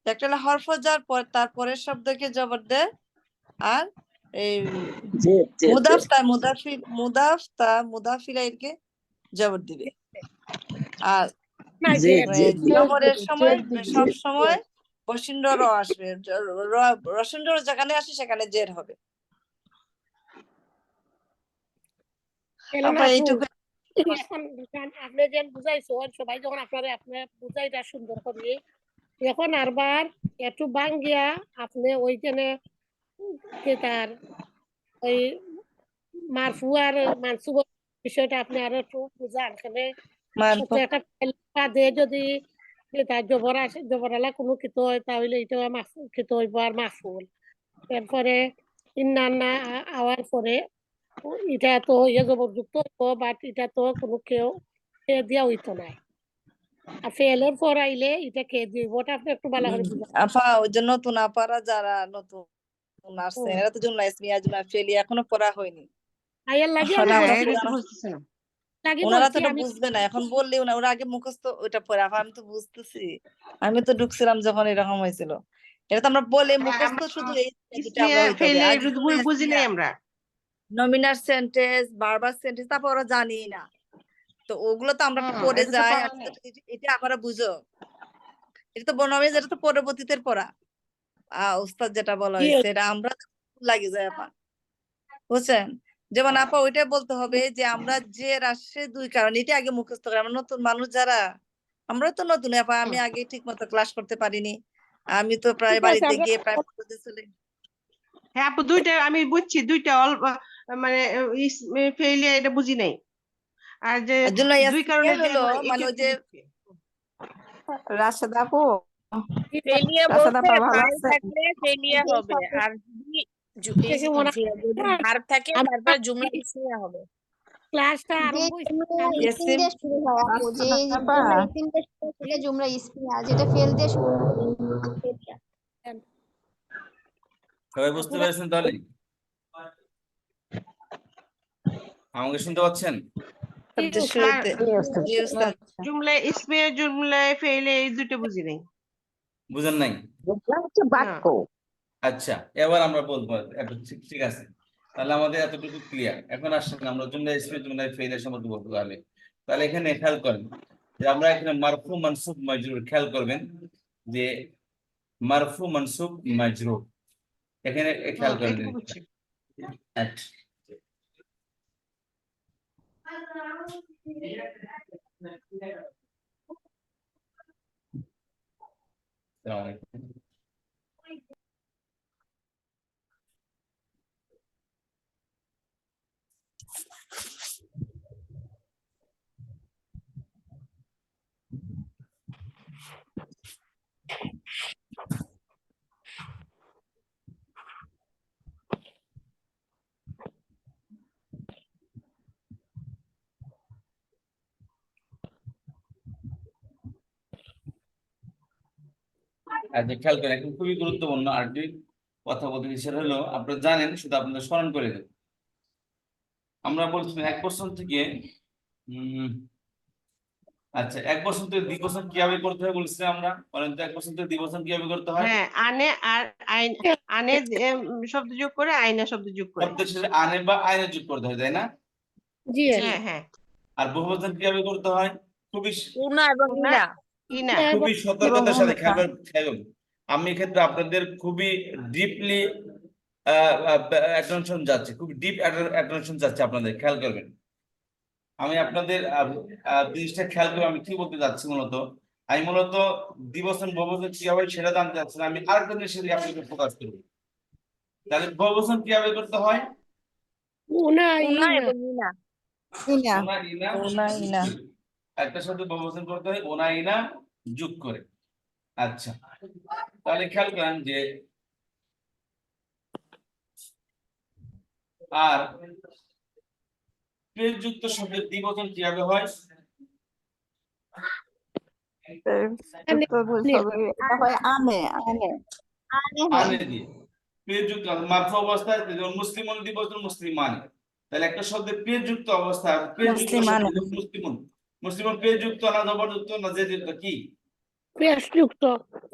একটা হলো হরফ যার পর তারপরের শব্দকে জবর দেয়, আর এই মুদাফিলাইকে জবর দিবে। আর না, জের জবরের সময় দিবে। সব সময় বসিন্দ র আসবে, রসিন্দ যেখানে আসে সেখানে জের হবে। হেলেন আপা আপু, এইটুকু। এখন আপনি যেন বুঝাইছো, সবাই যখন আপনার বুঝাইটা সুন্দর করে, এখন আরবার একটু ভাঙ্গিয়া আপনি ওইখানে তার ওই মারফু আর মানসুব বিষয়টা আপনি আরো একটু বুঝান এখানে মারফু একটা কাজে যদি তার জবর আসে জবরালা কোনো কিছু হয় তাহলে এটা কিছু হইব আর মাফুল এরপরে ইন্নান্না আওয়ার পরে এটা তো জবরযুক্ত হইতো বাট এটা তো কোনো কেউ কে দিয়া হইতো না আর ফেলের পর আইলে এটা কে দিব ওটা আপনি একটু ভালো করে বুঝান আপা ওই যে নতুন আপারা যারা নতুন আসছেন এরা তো জুমলা ইসমিয়া জুমলা ফেলি এখনো পড়া হয়নি আইয়ার লাগে আমি ওরা হ্যাঁ বলছি এটা তো বুঝতেছি না। লাগে ওনারা তো বলছি এটা আমি বুঝবে না এখন বললে ওরা আগে মুখস্থ ওইটা পড়ে আপা আমি তো বুঝতেছি আমি তো ঢুকছিলাম যখন এরকম হয়েছিল এটা তো আমরা বলে মুখস্থ শুধু এই দুটো ইসমিয়া আবার হইতে হবে ফেলে আর এটা তো বুঝি নাই আমরা। নমিনাল সেন্টেন্স বারবার সেন্টেন্স তারপর ওরা জানি না তো ওগুলো তো আমরা হ্যাঁ, পড়ে এটা তো যাই পারা আর নেই। এটা আমরা বুঝো এটা তো নমিনাল যেটা তো পরবর্তীতে পড়া উস্তাদ যেটা বলা হয়েছে এটা আমরা লাগি যায় আপা বুঝছেন যেমন আপা ওইটাই বলতে হবে যে আমরা যে রাষ্ট্রে দুই কারণ এটা আগে মুখস্থ করি আমরা নতুন মানুষ যারা আমরা তো নতুন আপা আমি আগে ঠিক মতো ক্লাস করতে পারিনি আমি তো প্রায় ঠিক আছে বাড়িতে আমরা গিয়ে প্রায় চলে হ্যাঁ আপু দুইটা আমি বুঝছি দুইটা অল্প মানে ফেলে এটা বুঝি নাই। আর যে আর জন্য দুই কারণে যে হলো মানে এটা ওই যে বুঝছি। রাশেদা আপু ফেলিয়া রাশেদা বলতে আপা ভালো ফাইল আছেন? থাকলে ফেলিয়া যে হবে শব্দ আর যদি থেকে মনে যদি ভার্ব থাকে তারপর জুমলা ইসমিয়া হবে ক্লাসটা যে আরম্ভ হয়েছে জুমলা আমি ইসিম দিয়ে শুরু হয় আপু যে রাশেদা আপা জুমলা ইসিম দিয়ে শুরু হয় সেটা জুমলা ইসমি আর যেটা ফেল দিয়ে শুরু হয় সেটা। সবাই বুঝতে পেরেছেন তাহলে? আমাকে শুনতে পাচ্ছেন? সবচেয়ে আর শুরুতে জি উস্তাদ জি উস্তাদ জুমলা ইসমিয়া জুমলা ফেলে এই দুটো বুঝি নাই। বুঝেন নাই? না আচ্ছা এবার আমরা বলবো ঠিক আছে তাহলে আমাদের এতটুকু ক্লিয়ার এখন আসেন আমরা জুমলা ইসমি জুমলা ফেইলের সম্পর্কে বলবো তাহলে এখানে খেয়াল করেন যে আমরা এখানে মারফু মানসুব মাজরুর খেয়াল করবেন যে মারফু মানসুব মাজরুর এখানে খেয়াল করেন এটা বুঝছি। আচ্ছা আসসালামু আলাইকুম। আচ্ছা খেয়াল করেন এখন খুবই গুরুত্বপূর্ণ আরেকটি কথা বলতে সেটা হলো আপনারা জানেন শুধু আপনাদের স্মরণ করে দেন আমরা বলছিলাম 1% থেকে আচ্ছা 1% থেকে 2% কিভাবে করতে হয় বলছিলাম আমরা বলেন তো 1% থেকে 2% কিভাবে করতে হয়? হ্যাঁ আনে আর আইন আনে শব্দ যোগ করে আইনা শব্দ যোগ করে। শব্দের শেষে আনে বা আইনে যোগ করতে হয় তাই না? জি হ্যাঁ হ্যাঁ আর বহুবচন কিভাবে করতে হয়? খুবই উনা এবং না ইনা ইনা খুবই সতর্কতার সাথে এবং খেয়াল করবেন। আমি এক্ষেত্রে আপনাদের খুবই ডিপলি অ্যাটেনশন যাচ্ছে খুব ডিপ অ্যাটেনশন যাচ্ছে আপনাদের খেয়াল করবেন আমি আপনাদের জিনিসটা খেয়াল করে আমি কি বলতে যাচ্ছি মূলত আমি মূলত দ্বিবচন বহুবচন কি হবে সেটা জানতে চাচ্ছি না আমি আরেকটা জিনিসের দিকে আপনাকে ফোকাস করব তাহলে বহুবচন কিভাবে করতে হয় উনা উনা ইনা এবং ইনা ইনা ওনা ইনা ওনা ইনা একটার সাথে বহুবচন করতে হয় ওনা ইনা যোগ করে আচ্ছা তাহলে খেয়াল করেন যে আর পেশযুক্ত শব্দের দ্বিবচন কিভাবে হয় এটা হয় আনে আনে আনে হয় আনে দিয়ে পেশযুক্ত মারফু অবস্থায় যেমন মুসলিমন দ্বিবচন মুসলিমান তাহলে একটা শব্দের পেশযুক্ত অবস্থায় পেশযুক্ত মুসলিমানে শব্দ মুসলিমন মুসলিমন পেশযুক্ত না জবরযুক্ত না জেরযুক্ত কি পেশযুক্ত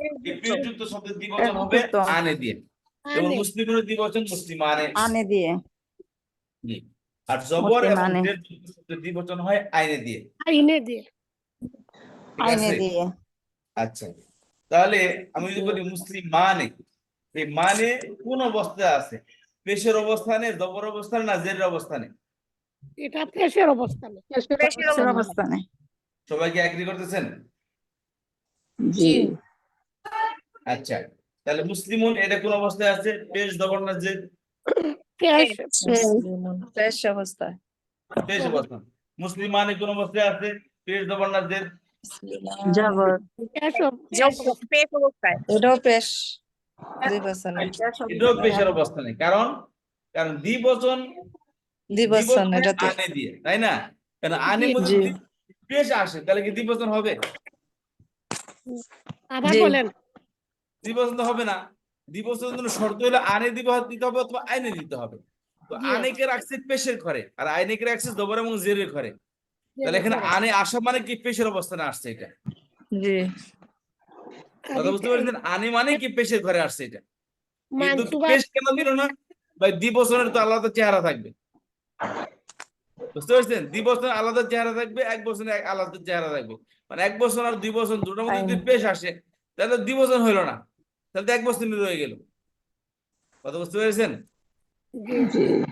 এই পেশযুক্ত শব্দের দ্বিবচন হবে যুক্ত আনে দিয়ে যেমন আনে মুসলিমের দ্বিবচন মুসলিমানে আনে দিয়ে জি। আর জবর এবং মুসলিমানে জেরযুক্ত শব্দের দ্বিবচন হয় আইনে দিয়ে আইনে দিয়ে ঠিক আইনে আছে দিয়ে আচ্ছা তাহলে আমি যদি বলি মুসলিম মানে এই মানে কোন অবস্থায় আছে পেশের অবস্থানে জবর অবস্থানে না জেরের অবস্থানে এটা পেশের অবস্থানে কিসের অবস্থানে সবাই কি এগ্রি করতেছেন জি আচ্ছা, তাহলে মুসলিমুন এটা কোন অবস্থায় আছে? পেশ জবর না জের? পেশ পেশ অবস্থায়। পেশ অবস্থা। মুসলিমানে কোন অবস্থায় আছে? পেশ জবর না জের? জবর পেশ অবস্থায়। এটাও পেশ দ্বিবচনে। এটাও পেশের অবস্থা নেই, কারণ দ্বিবচন দ্বিবচন এটাতে। আনে দিয়ে, তাই না? কারণ আনের মধ্যে যদি পেশ আসে তাহলে কি দ্বিবচন হবে? আবার জি। বলেন। দ্বিবচন তো হবে না। দ্বিবচনের জন্য শর্ত হলো আনে দিতে হবে অথবা আইনে দিতে হবে। তো জি। আনেকে রাখছে পেশের ঘরে আর আইনেকে রাখছে জবর এবং জেরের ঘরে। তাহলে এখানে আনে আসা মানে কি পেশের অবস্থানে আসছে এটা। জি। কথা বুঝতে পারছেন? আনে মানে কি পেশের ঘরে আসছে এটা। কিন্তু মানসুবা পেশ কেন দিল না? ভাই দ্বিবচনের তো আলাদা চেহারা থাকবে। বুঝতে পারছেন? দ্বিবচনের আলাদা চেহারা থাকবে, এক বচনের আলাদা চেহারা থাকবে। মানে এক বচন আর দুই বচন দুটোর মধ্যে যদি পেশ আসে তাহলে দ্বিবচন হইলো না, তাহলে তো এক বচনই রয়ে গেল। কথা বুঝতে পেরেছেন?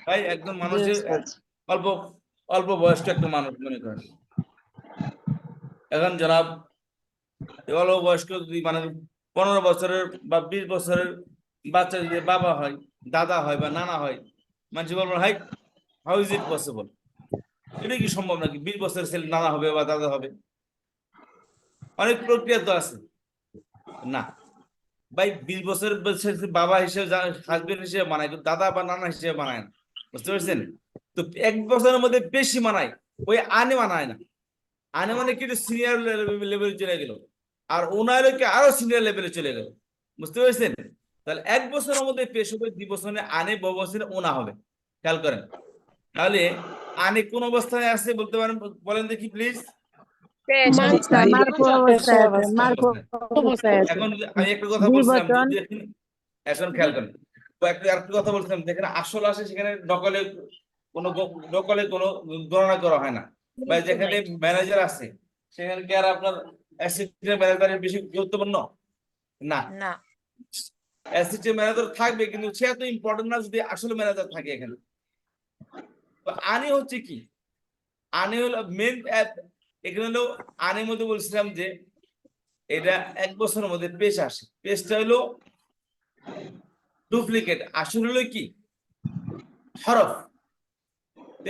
ভাই একজন মানুষের অল্প অল্প বয়স্ক একটা মানুষ মনে করেন, এখন জনাব অল্প বয়স্ক যদি মানে 15 বছরের বা 20 বছরের বাচ্চা যদি বাবা হয়, দাদা হয় বা নানা হয়, মানুষ বলবেন hi how is it possible? এটা কি সম্ভব নাকি 20 বছরের ছেলে নানা হবে বা দাদা হবে? অনেক প্রক্রিয়া তো আছে না ভাই। 20 বছরের বাবা হিসেবে হাজবেন্ড হিসেবে মানায়, দাদা বা নানা হিসেবে মানায় না। বুঝতে পারছেন? তো 1 বছরের মধ্যে বেশি মানায়, ওই আনে মানায় না। আনে মানে কি সিনিয়র লেভেলে চলে গেল, আর ওনারকে আরো সিনিয়র লেভেলে চলে গেল। বুঝতে পেরেছেন? তাহলে 1 বছরের মধ্যে পেশ হবে, 2 বছরে আনে, বহু বছরে ওনা হবে। খেয়াল করেন। তাহলে আনে কোন অবস্থায় আছে বলতে পারেন? বলেন দেখি প্লিজ। মারফু অবস্থায় আছে, মারফু অবস্থায় আছে। এখন আমি একটা কথা বলছিলাম, যদি এখন খেয়াল করেন, তো একটা কথা বলছিলাম, যেখানে আসল আসে সেখানে নকলে কোনো গণনা করা হয় না। বা যেখানে ম্যানেজার আছে সেখানে কি আর আপনার অ্যাসিস্ট্যান্ট ম্যানেজারের বেশি গুরুত্বপূর্ণ না? না। অ্যাসিস্ট্যান্ট ম্যানেজার থাকবে কিন্তু সে এত ইম্পর্টেন্ট না যদি আসলে ম্যানেজার থাকে এখানে। তো আনি হচ্ছে কি? আনি হলো মেন, এখানে হলো আনের মধ্যে বলছিলাম যে এটা 1 বছরের মধ্যে পেশ আসে। পেশটা হলো ডুপ্লিকেট, আসল হলো কি হরফ।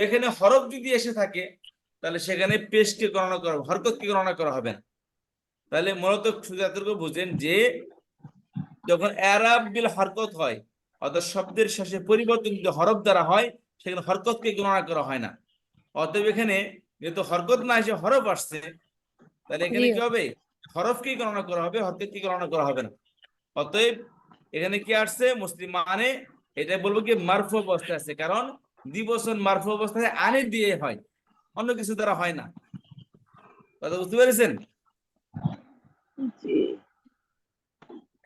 এখানে হরফ যদি এসে থাকে তাহলে সেখানে পেশকে গণনা করা, হরকতকে গণনা করা হবে না। তাহলে মূলত শুধু এতটুকু বুঝেন যে যখন এরাব বিল হরকত হয়, অর্থাৎ শব্দের শেষে পরিবর্তন যদি হরফ দ্বারা হয়, সেখানে হরকতকে গণনা করা হয় না। অতএব এখানে যেহেতু হরকত না এসে হরফ আসছে, তাহলে এখানে কি হবে? হরফকেই গণনা করা হবে, হরকতকে গণনা করা হবে না। অতএব এখানে কি আসছে? মুসলিম মানে এটা বলবো কি মারফু অবস্থায় আছে, কারণ দ্বিবচন মারফু অবস্থায় আনে দিয়ে হয়, অন্য কিছু দ্বারা হয় না। কথা বুঝতে পেরেছেন?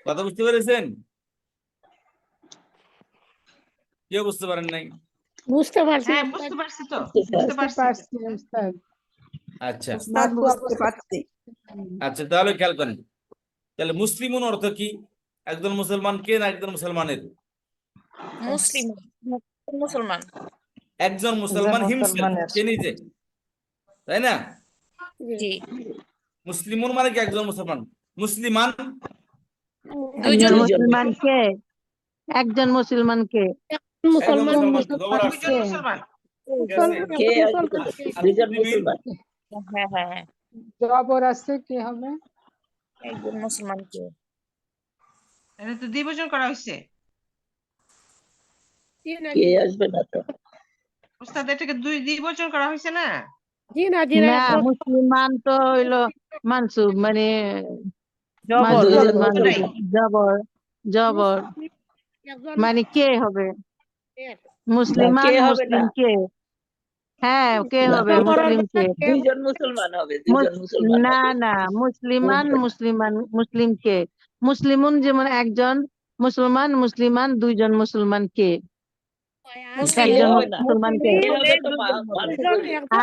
কথা বুঝতে পেরেছেন? কেউ বুঝতে পারেন নাই? বুঝতে পারছি। হ্যাঁ বুঝতে পারছি তো, বুঝতে পারছি। পারছি উস্তাদ। আচ্ছা মারফু বুঝতে পারছি। আচ্ছা, তাহলে খেয়াল করেন। তাহলে মুসলিমুন অর্থ কি? একজন মুসলমান কে না একজন মুসলমানের? মুসলিম মুসলমান। একজন মুসলমান হিমসেলফ, সে নিজে, তাই না? জি। মুসলিমুন মানে কি একজন মুসলমান। মুসলিমান একজন দুইজন মুসলমান কে? একজন মুসলমান কে? একজন মুসলমান মুসলমান খবর দুইজন আসছে। মুসলমান। ঠিক আছে? হ্যাঁ হ্যাঁ হ্যাঁ, জবর আছে কি হবে? একজন মুসলমান কে? এটা তো দ্বিবচন করা হয়েছে। ওস্তাদ এটাকে দ্বিবচন করা হয়েছে না? জি না না, মুসলমান তো হইলো মানসুব, মানে জবর। জবর, জবর মানে কে হবে? মুসলিমান, মুসলিম কে? হ্যাঁ কে হবে? মুসলিম কে? না না, মুসলিমান, মুসলিমান, মুসলিম কে? মুসলিমুন যেমন একজন মুসলমান, মুসলিমান দুইজন মুসলমান কে? একজন মুসলমান কে?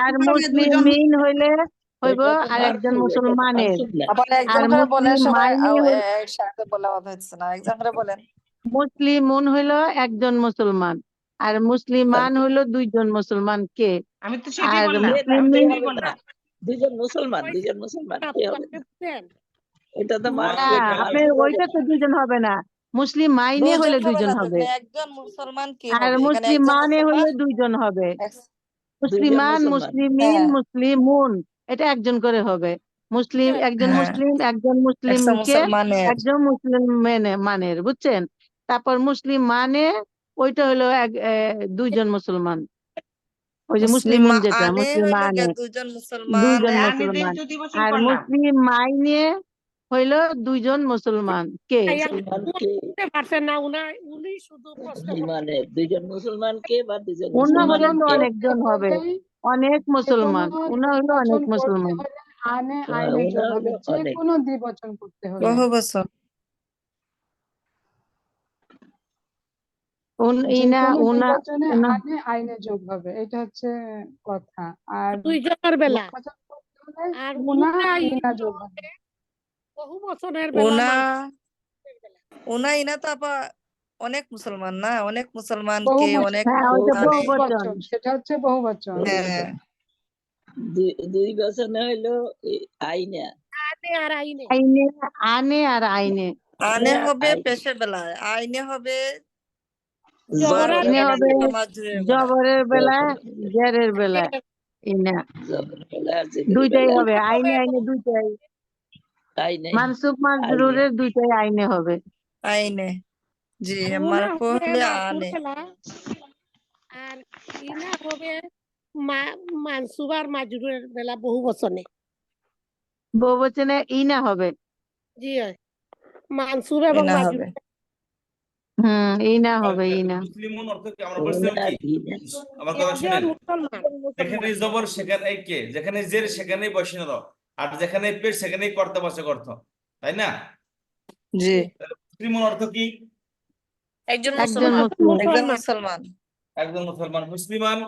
আর মুসলিমিন হইলে হইব আর একজন মুসলমানের। আবার একজন আর করে বলেন সবাই, মুসলিমাইনি একসাথে বলা হচ্ছে না, একজন করে বলেন। মুসলিমুন হইলো একজন মুসলমান, আর মুসলিমান হইলো দুইজন মুসলমান কে? আমি তো সেটাই আর বললাম, মুসলিমিন দুইজন মুসলমান কে হবে? এটা তো মারফু না, এটা আপনার ওইটা তো দুইজন হবে না, মুসলিম মাইনে দুইজন হলে হবে দুইজন না তো, হবে, এখানে একজন মুসলমান কি আর হবে, এখানে মুসলিম একজন মানে হলে মুসলমান দুইজন হবে, এক- দুইজন মুসলিমান মুসলমান। মুসলিমিন হ্যাঁ মুসলিমুন, এটা একজন করে হবে। মুসলিম একজন হ্যাঁ মুসলিম, একজন একটা মুসলিমকে, মুসলমানের একজন মুসলিম মানের, বুঝছেন? তারপর মুসলিম মানে ওইটা হলো দুইজন মুসলমান, ওই যে মুসলিমুন যেটা আনে মুসলিম হইলো মানে গিয়া দুইজন মুসলমান দুইজন আনে মুসলমান, তো দিবসন আর করলাম। মুসলিম মাইনে হইলো দুইজন মুসলমান কে? মুসলমানকে পারছেন না উনি শুধু প্রশ্ন কি করছেন। মানে দুইজন মুসলমানকে বা দুইজন অন্য হলে মুসলমানকে? অনেকজন হবে, হলেই অনেক যে কোনো মুসলমান, ওনা হলো অনেক দ্বিবচন করতে মুসলমান। হলে আনে হ্যাঁ, আইনে ওনা যোগ হলো হবে, যে অনেক। কোনো দ্বিবচন করতে হলে। বহু বছর যে ইনা কোনো উনা দ্বিবচনে উনা আনে আইনে যোগ হবে, এটা হচ্ছে কথা। আর দুইজনের বেলা বহুবচন করতে হলে আর উনা উনা ইনা ইনা যোগ হবে। বহু বছরের বেলা ওনা মানুষের বেলা। ওনা ইনা তো আপা অনেক মুসলমান না, অনেক মুসলমানকে বহুবচন, অনেক হ্যাঁ লোক ওইটা আনে। বহুবচন। বহুবচন, সেটা হচ্ছে বহুবচন। হ্যাঁ দুই বছরে হইলো আইনা। আনে আর আইনে আইনে, আনে আর আইনে, আনে আর হবে আইনে। পেশের বেলায়, আইনে হবে জবরার ইনে জবরের হবে বেলা, মাজুরের বেলায়। জবরের বেলা, জবরের জেরের বেলা, ইনা জবরের বেলা আর জেরের দুইটাই বেলা। হবে, আইনে আইনে দুইটাই, আইনে মানসুব আইনে মাজরুরের দুইটাই আইনে হবে। আইনে জি, আর উনা মারফু হবে হলে মারফুর আনে। বেলা আর ইনা হবে মানসুব আর মাজরুরের বেলা বহু বচনে। বহুবচনে ইনা হবে। জি হয়, মানসুব এবং ইনা হবে। মাজরুর। ইনা হবে, ইনা। মুসলিমুন অর্থ কি আমরা বলছিলাম ওনা কি? ইনা। আমার কথা একজন শুনেন, মুসলমান যেখানে জবর সেখানে কে, যেখানে জের সেখানেই বসিয়ে দাও, আর যেখানে পেশ সেখানেই কর্তাবাচক অর্থ, তাই না? জি, মুসলিমুন অর্থ কি? একজন একজন মুসলমান। মুসলিম, একজন মুসলমান মুসলমান। একজন মুসলমান। মুসলিমান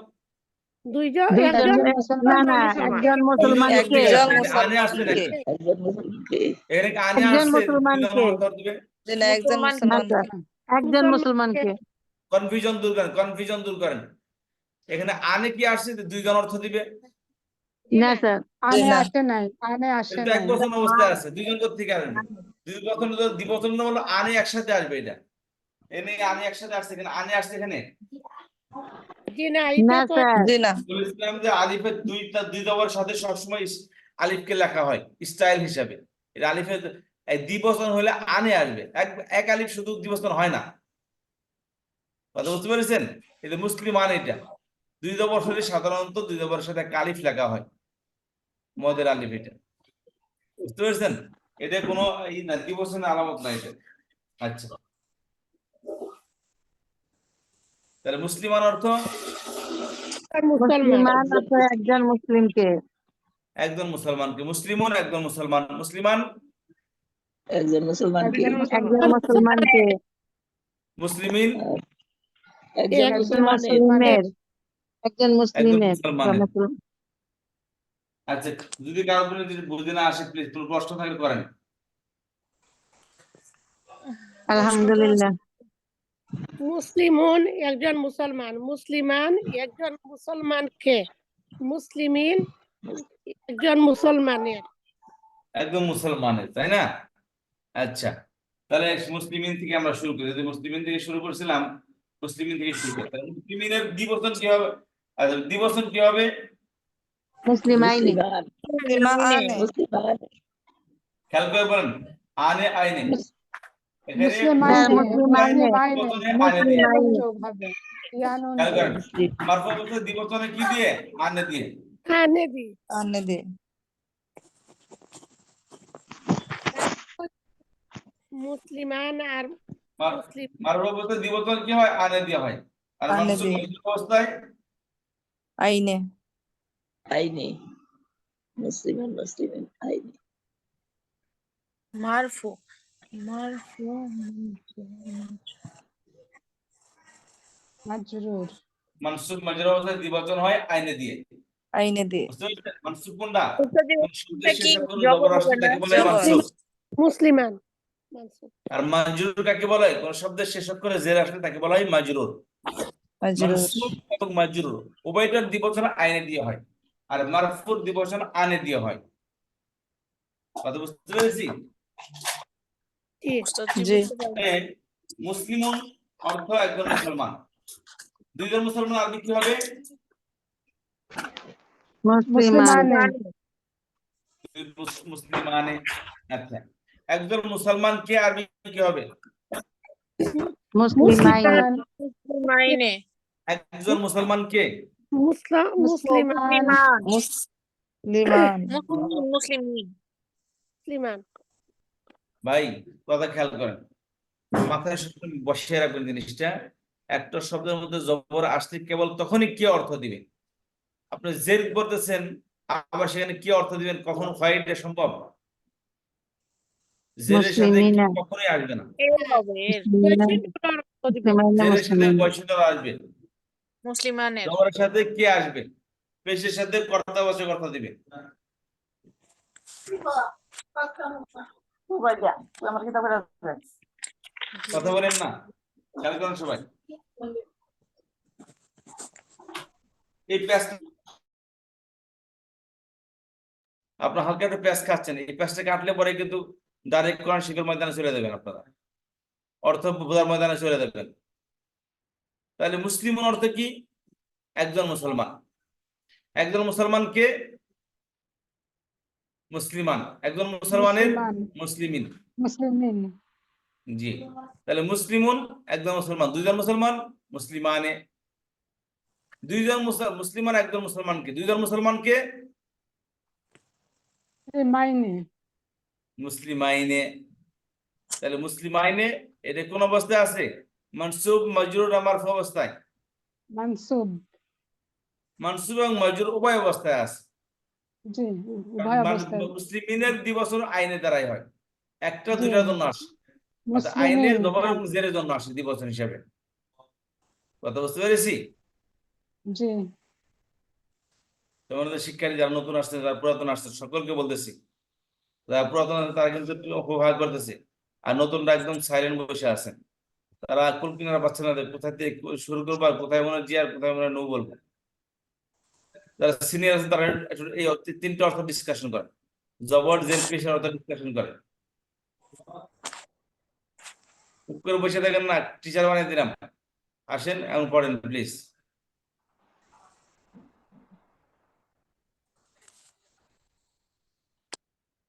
দুইজন দুইজন, একজন একজন না মুসলমান না, মুসলমান। একজন দুইজন মুসলমানকে, একজন এখানে আনে আসছে মুসলমানকে। নাকি? একজন মুসলমানকে। এখানে কি আনে একজন আসছে? মুসলমানকে, দুইজন অর্থ দিবে। যে না, একজন মুসলমান না মুসলমানকে। স্যার, একজন মুসলমানকে। কনফিউশন দূর করেন, কনফিউশন দূর করেন। এখানে আনে কি আসছে? দুইজন অর্থ দিবে। না স্যার, যে আনে না, আসে নাই, আনে আসে এটা এক নাই। বছর অবস্থায় আছে, দুইজন থেকে আসবে। দুই বছর দ্বিবচন হলো আনে একসাথে আসবে, এটা এনে আনে একসাথে আসছে, এখানে আনে আসছে এখানে। জি না, না এটা তো স্যার, জি না, বলেছিলাম যে আলিফের দুই দবর সাথে সবসময় আলিফকে লেখা হয় স্টাইল হিসাবে। এটা আলিফের এই দ্বিবচন হলে আনে আসবে, এক আলিফ শুধু দ্বিবচন হয় না। কথা বুঝতে পেরেছেন? এটা মুসলিম আন, এটা দুই দবর হলে সাধারণত দুই দবরের সাথে একটা আলিফ লেখা হয়, মদের আলিফ। এটা বুঝতে পেরেছেন? এটা কোনো দ্বিবচনের আলামত না এটা। আচ্ছা, তাহলে মুসলিমান অর্থ মুসলমান। মুসলিমান অর্থ একজন মুসলিমকে, একজন মুসলমানকে। মুসলিমুন একজন মুসলমান, মুসলিমান একজন মুসলমানকে। একজন একজন মুসলমান। মুসলমানকে, মুসলিমিন একজন একজন মুসলমানের। মুসলিমের, একজন একজন মুসলিমের বা মুসলমানের। মুসলিম। আচ্ছা, যদি কারো কোনো যদি বুঝে না আসে প্লিজ কোনো প্রশ্ন থাকলে করেন। আলহামদুলিল্লাহ। মুসলিমুন একজন মুসলমান, মুসলিমান একজন মুসলমানকে, মুসলিমিন একজন মুসলমানের। একদম মুসলমানের, তাই না? আচ্ছা, তাহলে মুসলিমিন থেকে আমরা শুরু করি। যদি মুসলিমিন থেকে শুরু করছিলাম, মুসলিমিন থেকে শুরু করি। তাহলে মুসলিমিনের দ্বিবচন কি হবে? আচ্ছা, দ্বিবচন কি হবে? মুসলিম আইনি, মুসলিমান। মুসলিমা আনে। মুসলিমান। খেয়াল করে বলেন, আনে আইনে। এখানে মুসলিম হ্যাঁ আইনে, মুসলিম আইনে, মুসলিম আইনে, দ্বিবচনে আনে মুসলিম দিয়ে। এবং আইনে, যোগ হবে, ইয়ানুন খেয়াল দিয়ে। করেন, মারফু অবস্থায় দ্বিবচনে কি দিয়ে? আনে দিয়ে। আনে দি আনে দিয়ে। মুসলিমান আর মুসলিম মারফু অবস্থায় দ্বিবচন কি হয়? আনে দিয়ে হয়। আর আনে মানসুব দিয়ে। মজরুর অবস্থায় আইনে। আইনে। মুসলিমান মুসলিমান আইনে। মারফু, মারফু, মাজরুর। মানসুব মজরুর অবস্থায় দ্বিবচন হয় আইনে দিয়ে। আইনে দিয়ে। বুঝতে পেরেছেন? মানসুব কোনটা? উস্তাদি, কোন শব্দের এটা কি শেষে কোনো জবর জবর হবে আসলে না? তাকে বলে জবর। মানসুব। মুসলিমান মানসুব। আর মাজরুর কাকে বলে? কোন শব্দের শেষ করে জের আসলে তাকে বলা হয় মাজরুর। মাজরুর। মানসুব এবং মাজরুর উভয়টার দ্বিবচন আইনে দিয়ে হয়, আর মারফুর দ্বিবচন আনে দিয়ে হয়। কথা বুঝতে পেরেছি? জি উস্তাদ জি জি। বুঝতে পারলাম। মানে মুসলিমুন অর্থ একজন মুসলমান, দুইজন মুসলমান আরবি কি হবে? মুসলিমান মুসলিমানে মুসলিমানে। আচ্ছা, একজন মুসলমান কে আরবি কি হবে? মুসলিমাইন মুসলমান মাইনে একজন মুসলমান কে? মুসলিমান মুসলিমান মুসলিমান মুসলিমিন মুসলিমান ভাই কথা খেয়াল করেন, মাথায় সবসময় বসিয়ে রাখবেন জিনিসটা। একটা শব্দের মধ্যে জবর আসলে কেবল তখনই কি অর্থ দিবে। আপনি জেদ করতেছেন, আবার সেখানে কি অর্থ দিবেন, কখনো হয় এটা সম্ভব? জেরের সাথে কি মুসলিমিনা কখনোই আসবে না। এর হবে এর মুসলিমিনা মুসলিমাইনা জেরের সাথে মুসলিমিন বৈশিষ্ট্য আসবে, মুসলিমানের জবরের সাথে কে আসবে, পেশের সাথে কর্তাবাচক অর্থ দিবে। আমার কিতাবের কথা বলেন না, খেয়াল করেন সবাই। এই প্যাচ আপনার হালকা একটা প্যাচ খাচ্ছেন, এই প্যাচটা কাটলে পরে কিন্তু ডাইরেক্ট কোরআন শিক্ষার ময়দানে চলে যাবেন, আপনারা অর্থ বোঝার ময়দানে চলে যাবেন। তাহলে মুসলিম অর্থ কি? একজন মুসলমান। একজন মুসলমানকে মুসলিমান, একজন মুসলমানের মুসলমান মুসলিমিন। মুসলিমিন জি, তাহলে মুসলিমুন একজন মুসলমান, দুইজন মুসলমান মুসলিমানে। দুইজন মুসলিমান একজন মুসলমানকে, দুইজন মুসলমানকে মাইনে মুসলিমাইনে। তাহলে মুসলিমাইনে এটা কোন অবস্থায় আছে? মানসুব, মাজরুর, মারফু অবস্থায়। মানসুব মানসুব এবং মাজরুর উভয় অবস্থায় আছে। জি উভয় অবস্থায় মুসলিমিনের দ্বিবচন আইনে দ্বারাই হয়, একটা জি দুইটার জন্য আসে, অর্থাৎ আইনের মুসলিমিন জবর এবং জেরের জন্য আসে দ্বিবচন হিসাবে। কথা বুঝতে পেরেছি? জি তোমাদের শিক্ষার্থী যারা নতুন আসছে, যারা পুরাতন আসছে, সকলকে বলতেছি, যারা পুরাতন আছে তারা কিন্তু একটু অপব্যবহার করতেছে, আর নতুনরা একদম সাইলেন্ট বসে আছেন। তারা কুল কিনারা পাচ্ছে না যে কোথায় থেকে শুরু করবো, আর কোথায় মনে হয় জি আর কোথায় মনে হয় নো বলবো। যারা সিনিয়র আছেন তারা একটু এই তিনটে অর্থ ডিসকাশন করে, জবর, জের, পেশের অর্থ ডিসকাশন করে। করে বসে থাকেন না, টিচার বানিয়ে দিলাম। আসেন এবং পড়েন প্লিজ।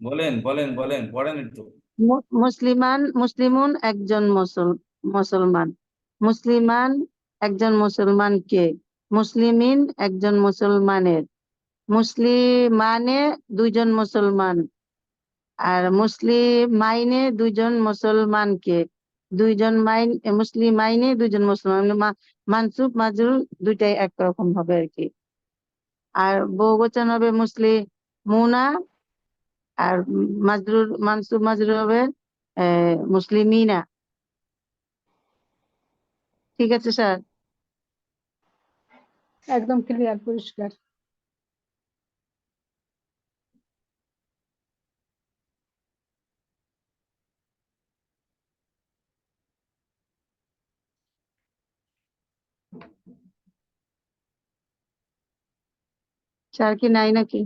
বলেন বলেন বলেন, পড়েন একটু। মুসলিমুন একজন মুসলমান, মুসলিমান একজন মুসলমানকে, মুসলিমিন একজন মুসলমানের, মুসলিমানে দুইজন মুসলমান, আর মুসলিমাইনে দুইজন মুসলমানকে, মুসলিমাইনে দুইজন মুসলমান, মানসুব মাজরুর দুইটাই একরকম হবে আর কি। আর বহুবচন হবে মুসলিমুনা, আর মানসুব মাজরুর হবে মুসলিমিনা। ঠিক আছে স্যার? একদম ক্লিয়ার পরিষ্কার স্যার কি নাই নাকি?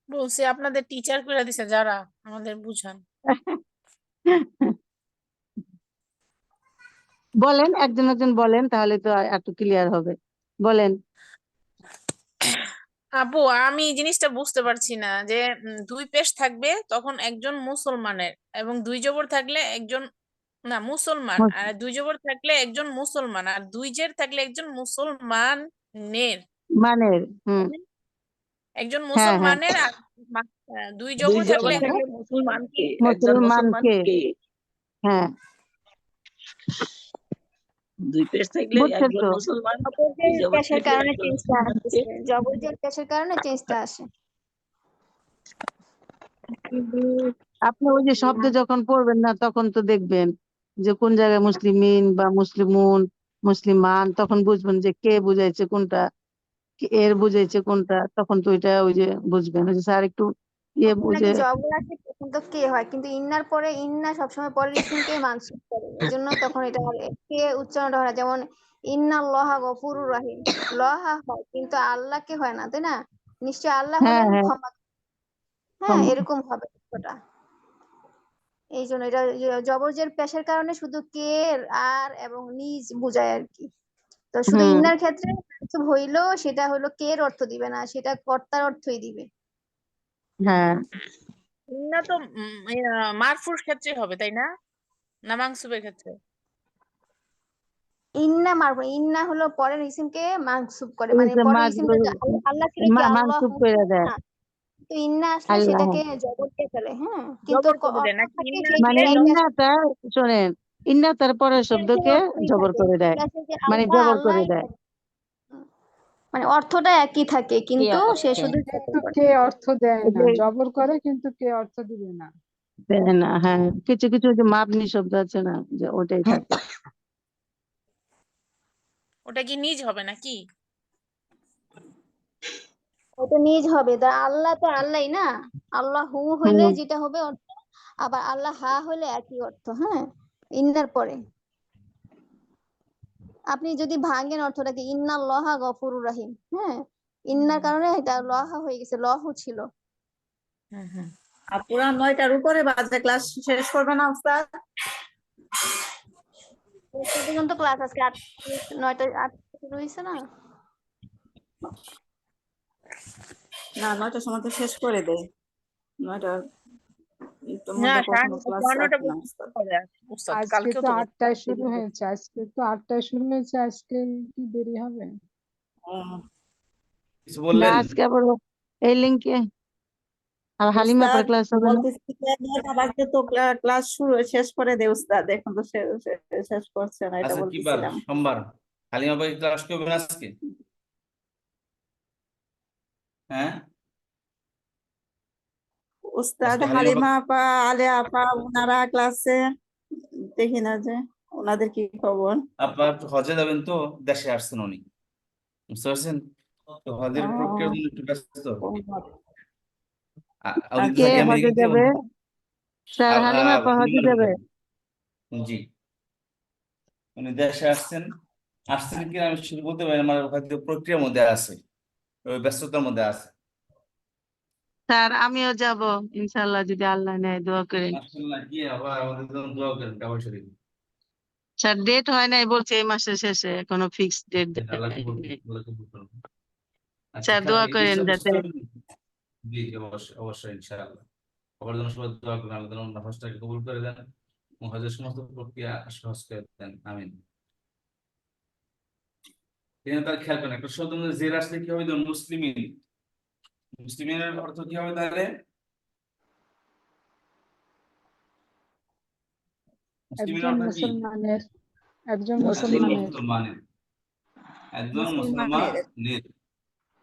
বলছি আপনাদের টিচার করে দিছে যারা আমাদের বুঝান। বলেন, একজন একজন বলেন, তাহলে তো একটু ক্লিয়ার হবে। বলেন। আপু আমি এই জিনিসটা বুঝতে পারছি না যে দুই পেশ থাকবে তখন একজন মুসলমানের, এবং দুই জবর থাকলে একজন না মুসলমান, আর দুই জবর থাকলে একজন মুসলমান, আর দুই জের থাকলে একজন মুসলমানের, মানের একজন হ্যাঁ হ্যাঁ মুসলমানের, আর দুই জবর থাকলে মুসলমানকে, একজন মুসলমানকে, মুসলমানকে, হ্যাঁ দুই পেশ থাকলে বুঝছেন একজন তো? মুসলমান, জবরজের জবর পেশের থাকলে কারণে একজন চেঞ্জটা মুসলমানকে। আসতেছে, জবরজের পেশের কারণে চেঞ্জটা আসে। আপনি ওই যে শব্দ যখন পড়বেন না তখন তো দেখবেন যে কোন জায়গায় মুসলিমিন বা মুসলিমুন, মুসলিমান, তখন বুঝবেন যে কে বুঝাইছে কোনটা, এর বুঝাইছে কোনটা, তখন তো ওইটা ওই যে বুঝবেন। ওই যে স্যার একটু নাকি বুঝে জবর আছে তখন তো কে হয়, কিন্তু ইন্নার পরে ইন্না সবসময় পরের ইসিমকে মানসুব করে, এজন্য তখন এটা কে উচ্চারণটা হয় না। যেমন ইন্নাল্লাহা গফুরুর রাহিম, লহা হয় কিন্তু আল্লাহকে হয় না, তাই না? নিশ্চয় আল্লাহ হ্যাঁ হলেন হ্যাঁ ক্ষমা। হ্যাঁ এরকম হবে অর্থটা। এই জন্য এটা জবরজের পেশের কারণে শুধু কে আর এবং নিজ বোঝায় আর কি। তো শুধু ইন্নার ক্ষেত্রে মানসুব হইলেও সেটা হলো কে এর অর্থ দিবে না, সেটা কর্তার অর্থই দিবে। হ্যাঁ ইন্না তো মারফুর ক্ষেত্রে হবে তাই না, না মানসুবের ক্ষেত্রে? ইন্না মারবো, ইন্না হলো পরের ইসিমকে মানসুব করে, মানে পরের ইসিমটা আল্লাহ ছিল কি আল্লাহ মানসুব করে দেয় না, তো ইন্না আসলে আল্লাহ, সেটাকে জবর দিয়ে ফেলে। হ্যাঁ কিন্তু জবর করে দেয় অর্থ নাকি? থাকে ইন্না সেই মানে দিলে ইন্না তার, শোনেন, ইন্না তার পরের শব্দকে অর্থই জবর থাকে, করে দেয়, পেশের যে মানে আল্লাহ জবর করে আল্লাহই দেয়। থাকে। মানে অর্থটা একই থাকে কিন্তু সে শুধু জবর কিন্তু করে। কে অর্থ দেয় না, এই জবর করে কিন্তু কে অর্থ দিবে না। দেয় না, হ্যাঁ কিছু কিছু যে মাবনি শব্দ আছে না, যে ওটাই থাকে। ওটা কি নিজ হবে নাকি? ওটা নিজ হবে, তা আল্লাহ তো আল্লাহই না, আল্লাহ হু হইলে যেটা হবে অর্থ, আবার আল্লাহ হা হইলে একই অর্থ। হ্যাঁ ইন্নার পরে আপনি যদি ভাঙেন অর্থটাকে, ইন্নাল্লাহা গফুরুর রাহিম, হ্যাঁ ইন্নার কারণে এটা লহা হয়ে গেছে, লহু ছিল। আপুরা 9টার উপরে বাজে, ক্লাস শেষ করবে না উস্তাদ? দশটা পর্যন্ত ক্লাস আজকে 9টা 8 শুরু হয়েছে না? না 9টার সময় তো শেষ করে দেয়, 9টার না মধ্যে কখনো ক্লাস 9টা রাখে না উস্তাদ। পর্যন্ত উস্তাদ, আজকে কালকেও তো তো 8টায় শুরু হয়েছে, আজকে কি দেরি হবে? কিছু না বললেন? আজকে আবার এই লিঙ্কে আর হালিমা উস্তাদ পার ক্লাস হবে না। বলতেছি যে 9টা বাজে তো ক্লাস শুরু শেষ করে দে উস্তাদ, এখন তো শেষ করছে না, এটা আচ্ছা কি বার? বলতেছিলাম। সোমবার। হালিমা ভাই ক্লাস করবেন আজকে? হ্যাঁ উস্তাদ আজকে হালিমা আপা, আলিয়া আপা ওনারা ক্লাসে দেখি না যে, ওনাদের কি খবর? আপনার হজে যাবেন তো, দেশে আসছেন উনি, বুঝতে পারছেন তো, হজের প্রক্রিয়ার জন্য একটু ব্যস্ত। উনি কে থাকে হজে আমেরিকাতে, যাবে? স্যার হালিমা আপা হজে যাবে? জি উনি দেশে আসছেন কি আমি শুধু বলতে পারি, আমার হয়তো প্রক্রিয়ার মধ্যে আছে, ওই ব্যস্ততার মধ্যে আছে। স্যার আমিও যাব ইনশাআল্লাহ, যদি আল্লাহ নেয়, দোয়া করেন। মাশাআল্লাহ, কি আবার আমাদের জন্য দোয়া করেন কাবা শরীফ। স্যার ডেট হয় নাই বলছে এই মাসের শেষে, এখনো ফিক্সড ডেট আল্লাহ কবুল করুন, আল্লাহ কবুল করুন। আচ্ছা স্যার দোয়া এই করেন বিষয়ে যাতে। জি জি, অবশ্যই অবশ্যই ইনশাআল্লাহ। সবার জন্য সবাই দোয়া করেন, আল্লাহ যেন হজটাকে কবুল করে দেন এবং হজের সমস্ত প্রক্রিয়া সহজ করে দেন, আমিন। তিনি তার খেয়াল করেন, একটা শব্দ মধ্যে জের আসলে কি হবে? মুসলিমিন, মুসলিমিনের অর্থ কি হবে তাহলে? মুসলিমিনের একজন অর্থ কি? মুসলমানের, একজন একজন মুসলমানের। মুসলমানের, একজন মুসলমানের।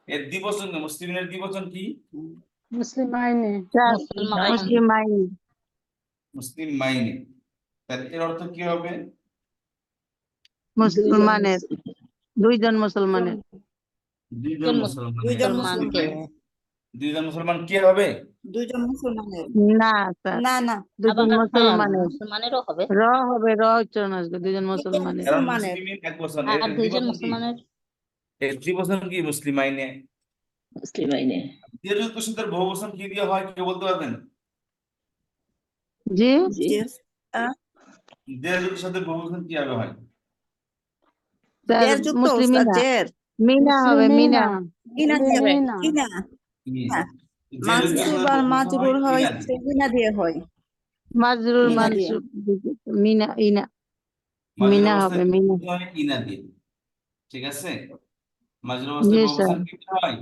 এর দ্বিবচন, মুসলিমিনের দ্বিবচন কি? মুসলিম আইনে, স্যার মুসলিম আইন। মুসলিম মাইনে। তাহলে এর অর্থ কি হবে? মুসলমানের, দুইজন মুসলমানের। দুইজন মুসলমানের। দুইজন মুসলমান কে হবে? দুইজন মুসলমানের। না স্যার, না না, দুজন মুসলমানের। মুসলমানেরও হবে। র হবে, র উচ্চারণ আসবে, দুজন মুসলমানের। কারণ মুসলিমিন এক বছর, আর এর দুইজন দ্বিবচন কি? মুসলমানের এর দ্বিবচন কি? মুসলিম আইনে। মুসলিম আইনে। দীর্ঘ শব্দের বহুবচন কি দিয়ে হয়, কেউ বলতে পারবেন? জি দীর্ঘ শব্দের বহুবচন কিভাবে হয়? স্যার মুসলিমিনা, মিনা হবে, মিনা। মুসলিমিনা, মানসুব আর মাজরুর হয় ইনা দিয়ে হয়। মাজরুর মানসুব, মিনা, ইনা, মিনা হবে, মিনা। ইনা দিয়ে, ঠিক আছে। মাজরুর জি অবস্থায় স্যার, বহুবচন কি হয়?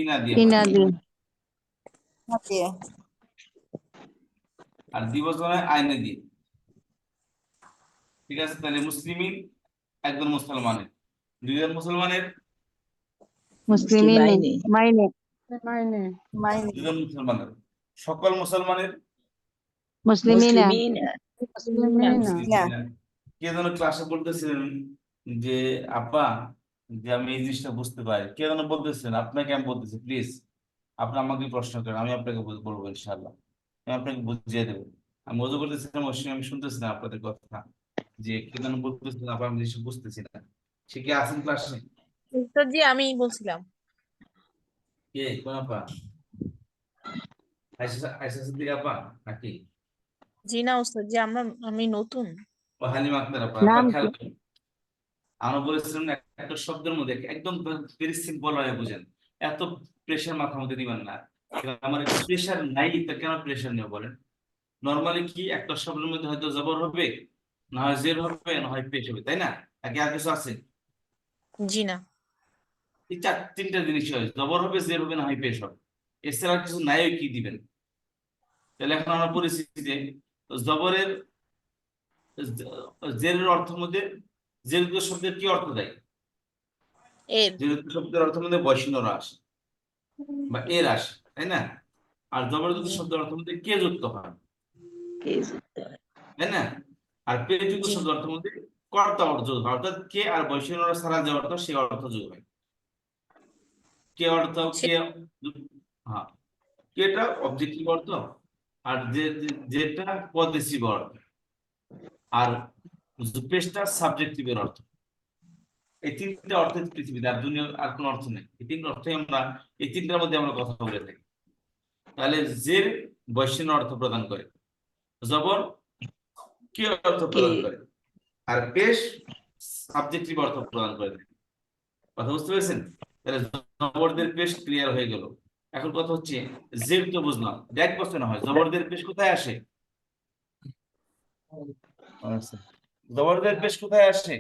ইনা দিয়ে ইনা হয়। দিয়ে। আর দ্বিবচন হয় আইনে দিয়ে, ঠিক আছে। তাহলে মুসলিমিন একজন মুসলমানের, দুইজন মুসলমানের, মুসলিমিনে, মাইনে, মাইনে, দুজন মুসলমানের, সকল মুসলমানের, মুসলিমিনা। মুসলিমিনা। কে যেন ক্লাসে বলতেছিলেন যে আপা, যে আমি এই জিনিসটা বুঝতে পারি, কে যেন বলতেছেন, আপনাকে আমি বলতেছি, প্লিজ আপনি আমাকে প্রশ্ন করেন, আমি আপনাকে বলবো ইনশাআল্লাহ, আমি আপনাকে বুঝিয়ে দেবো। আমি মজু করতেছিলাম, ওই সময় আমি শুনতেছিলাম আপনাদের কথা, যে কে যেন বলতেছিলেন আপা, আমি জিনিসটা বুঝতেছি না। সে কি আছেন ক্লাসে? উস্তাদ জি আমি বলছিলাম। কে, কোন আপা? আয়সা সিদ্দিক আপা নাকি জি না উস্তাদ, যে আমি নতুন। ও হালিমা আক্তার আপা নাম খেয়াল কি? করুন, আমরা বলেছিলাম না একটা শব্দের মধ্যে একদম ভেরি সিম্পল ভাবে বুঝেন, এত প্রেশার মাথার মধ্যে দিবেন না। আমার প্রেশার নাই তো কেন প্রেশার নিয়ে বলেন? নর্মালি কি একটা শব্দের মধ্যে হয়তো জবর হবে, না হয় জের হবে, না হয় পেশ হবে, তাই না? নাকি আর কিছু আছে? জি না। এই তিনটা জিনিস হয়, জবর হবে, জের হবে, না হয় পেশ হবে, এছাড়া আর কিছু নাই, কি দিবেন? তাহলে এখন আমরা বলেছি যে জবরের জেরের অর্থ মধ্যে জেরুত শব্দের কি অর্থ দেয়? এর। জেরুত শব্দের অর্থ মধ্যে বৈষ্ণরা আসে বা এর আসে, তাই না? আর জবরদস্ত জি শব্দের অর্থ মধ্যে কে যুক্ত হয়, কে যুক্ত হয়? তাই না? আর পে যুক্ত জি শব্দের অর্থ মধ্যে কর্তা অর্থ যোগ হয়, অর্থাৎ কে আর বৈষ্ণরা ছাড়া যে অর্থ সে অর্থ যোগ হয়। কে অর্থ কে, হ্যাঁ, কেটা অবজেক্টিভ অর্থ, আর যেটা পজিটিভ অর্থ, আর পেশটা সাবজেক্টিভের অর্থ। এই তিনটা অর্থ পৃথিবীতে, আর দুনিয়ার আর কোন অর্থ নেই। এই তিনটা অর্থে আমরা, এই তিনটার মধ্যে আমরা কথা বলে থাকি। তাহলে জের বৈষ্ণব অর্থ প্রদান করে, জবর কি অর্থ কে? প্রদান করে, আর পেশ সাবজেক্টিভ অর্থ প্রদান করে। কথা বুঝতে পেরেছেন? তাহলে জবরদের পেশ ক্লিয়ার হয়ে গেল। এখন কথা হচ্ছে জের তো বুঝলাম, এক প্রশ্ন হয় জবরদের পেশ কোথায় আসে? আচ্ছা, জবরদের পেশ কোথায় আসে?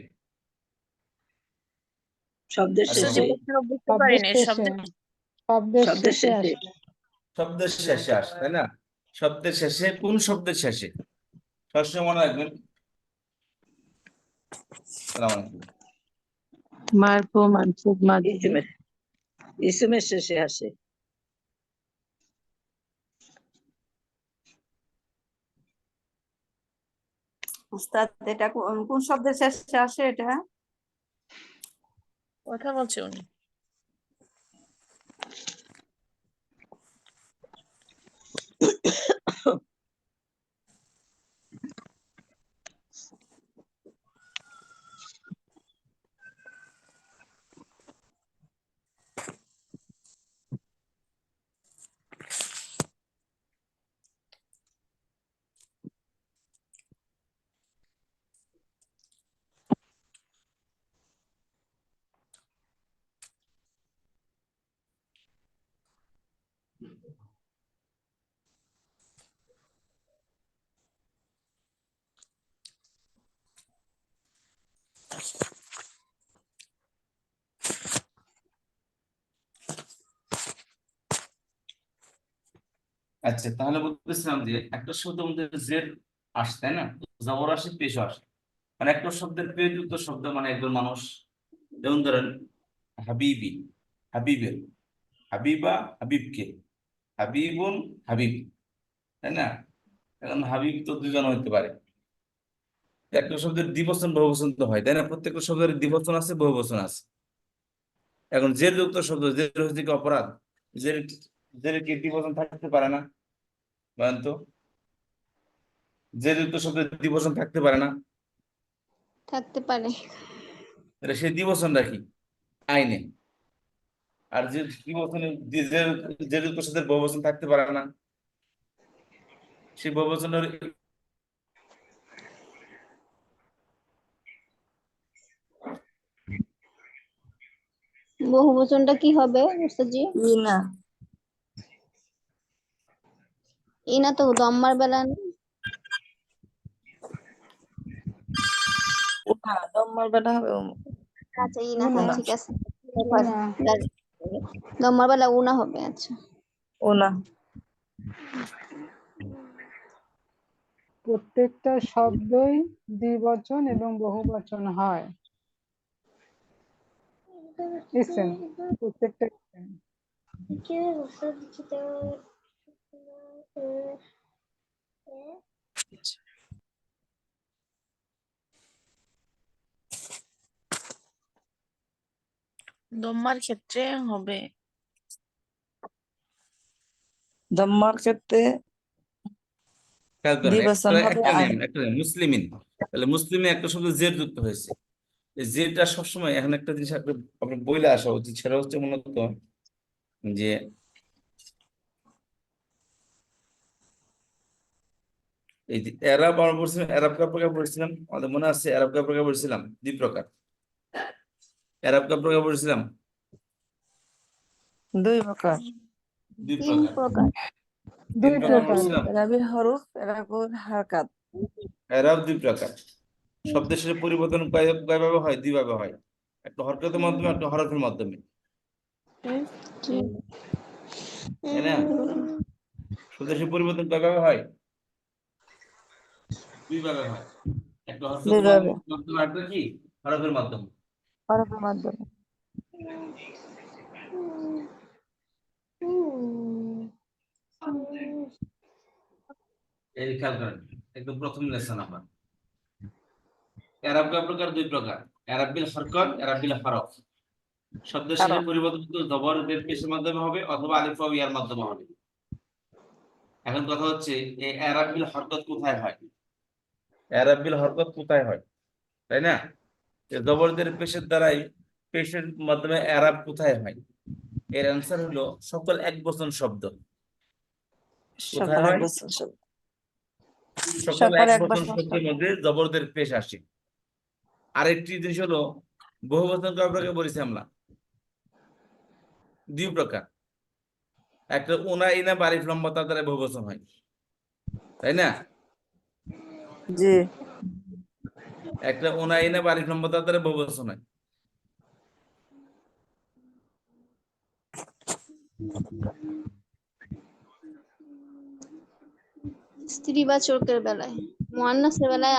শব্দের আরে উস্তাদ, বাবা, শেষে। এটা বুঝতে শব্দের পারিনি শেষে, শব্দের। শব্দের শব্দের শেষে শেষে। আসে। শব্দের শেষে আসে, তাই না? শব্দের শেষে, কোন শব্দের শেষে? সবসময় মনে রাখবেন। সালাম আলাইকুম। মারফু, মানসুব, মাজরুর। ইসমের ইসমের শেষে আসে। উস্তাদ এটা কোন শব্দের শেষে আসে এটা? কথা বলছে উনি। আচ্ছা, তাহলে বলতেছিলাম যে একটা শব্দের মধ্যে জের আসে, তাই না? জবর আসে, পেশ আসে। মানে একটা শব্দের পেযুক্ত শব্দ মানে একজন মানুষ। যেমন ধরেন হাবিবি, হাবিবের, হাবিবা হাবিবকে, হাবিবুন হাবিব, তাই না? এখন হাবিব তো দুজন হইতে পারে। একটা শব্দের দ্বিবচন বহুবচন তো হয়, তাই না? প্রত্যেকটা শব্দের দ্বিবচন আছে, বহুবচন আছে। এখন জের যুক্ত শব্দ, জের হচ্ছে কি অপরাধ? জের, জের কি দ্বিবচন থাকতে পারে না? বলেন তো, জের যুক্ত শব্দের দ্বিবচন থাকতে পারে না? থাকতে পারে। তাহলে সেই দ্বিবচনটা কি আইনে? আর যে দ্বিবচনে জের যুক্ত শব্দের বহুবচন থাকতে পারে না, সেই বহুবচনের বহুবচনটা কি হবে উস্তাদজি? না, ইনা তো দম্মার বেলা না। ওটা দম্মার বেলা হবে। আচ্ছা ইনা, উনা, হ্যাঁ ঠিক আছে। উনা। দম্মার বেলা উনা হবে। আচ্ছা, ওনা। প্রত্যেকটা শব্দই দ্বিবচন এবং বহুবচন হয়। ইসেম, প্রত্যেকটা ইসেম। দম্মার ক্ষেত্রে হবে। দম্মার ক্ষেত্রে খেয়াল করেন, দ্বিবচন হবে একটা আর নিয়ম, একটা নিয়ম, মুসলিমিন। তাহলে মুসলিমে একটা শব্দ জের যুক্ত হয়েছে। এই জেরটা সবসময়, এখন একটা জিনিস আপনার বইলে আসা উচিত, সেটা হচ্ছে মূলত যে এই যে এরাব আমরা বলছিলাম, এরাব কয় প্রকার বলছিলাম, আমাদের মনে আছে এরাব কয় প্রকার বলছিলাম? 2 প্রকার। এরাব কয় প্রকার বলছিলাম? 2 প্রকার। 2 তিন প্রকার। প্রকার 3 2 প্রকার প্রকার। বলছিলাম। এরাবিল হরফ, এরাবুল হারকাত। এরাব 2 প্রকার। শব্দের শেষে পরিবর্তন কয়ভাবে হয়? 2 ভাবে হয়, একটা হরকতের মাধ্যমে, একটা হরফের মাধ্যমে, তাই না? শব্দের শেষে পরিবর্তন কয়ভাবে হয়? 2 ভাবে হয়, একটা হরকতের দুইভাবে। মাধ্যমে, একটা কি হরফের মাধ্যমে। হরফের মাধ্যমে। এই খেয়াল করেন, একদম প্রথম লেসন আমার। এরাব কয় প্রকার? 2 প্রকার। এরাব বিল হরকত, এরাব বিল হরফ। শব্দের শেষে পরিবর্তন জবর জের পেশের মাধ্যমে হবে অথবা আলিফ ওয়াও ইয়ার মাধ্যমে হবে। এখন কথা হচ্ছে এই এরাব বিল হরকত কোথায় হয়? এরাব বিল হরকত কোথায় হয়, তাই না? জবর জের পেশের দ্বারাই, পেশের মাধ্যমে এরাব কোথায় হয়? এর অ্যান্সার হলো সকল এক বচন শব্দ। কোথায় হয়? সকল এক বচন শব্দের মধ্যে জবরদের পেশ আসে। আরেকটি জিনিস হলো বহুবচন কয় প্রকার বলেছি আমরা? 2 প্রকার। একটা উনা ইনা বারিফ লম্বা তার দ্বারা বহুবচন হয়, তাই না? জি। একটা উনা ইনা বারিফ লম্বা তার দ্বারা বহুবচন হয়। স্ত্রীবাচকের বেলায়, মুয়ান্নাসের বেলায়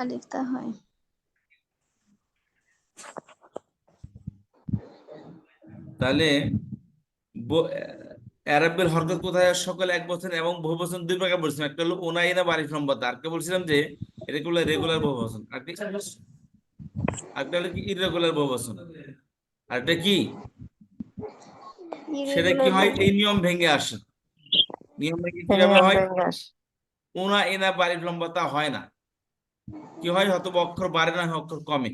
আলিফ তা হয়। তাহলে এরাবের হরকত কোথায়? সকল এক বচন এবং বহুবচন 2 প্রকার বলছিলাম, একটা হলো উনা ইনা বারিফ লম্বা, আরেকটা বলছিলাম যে এটা হলো রেগুলার বহুবচন, আরেকটা হলো কি ইররেগুলার বহুবচন। আরেকটা কি, সেটা কি হয়? এই নিয়ম ভেঙে আসে। নিয়ম ভেঙে কিভাবে হয়? উনা ইনা বারিফ লম্বা তা হয় না। কি হয়? হয়তো অক্ষর বাড়ে না, অক্ষর কমে,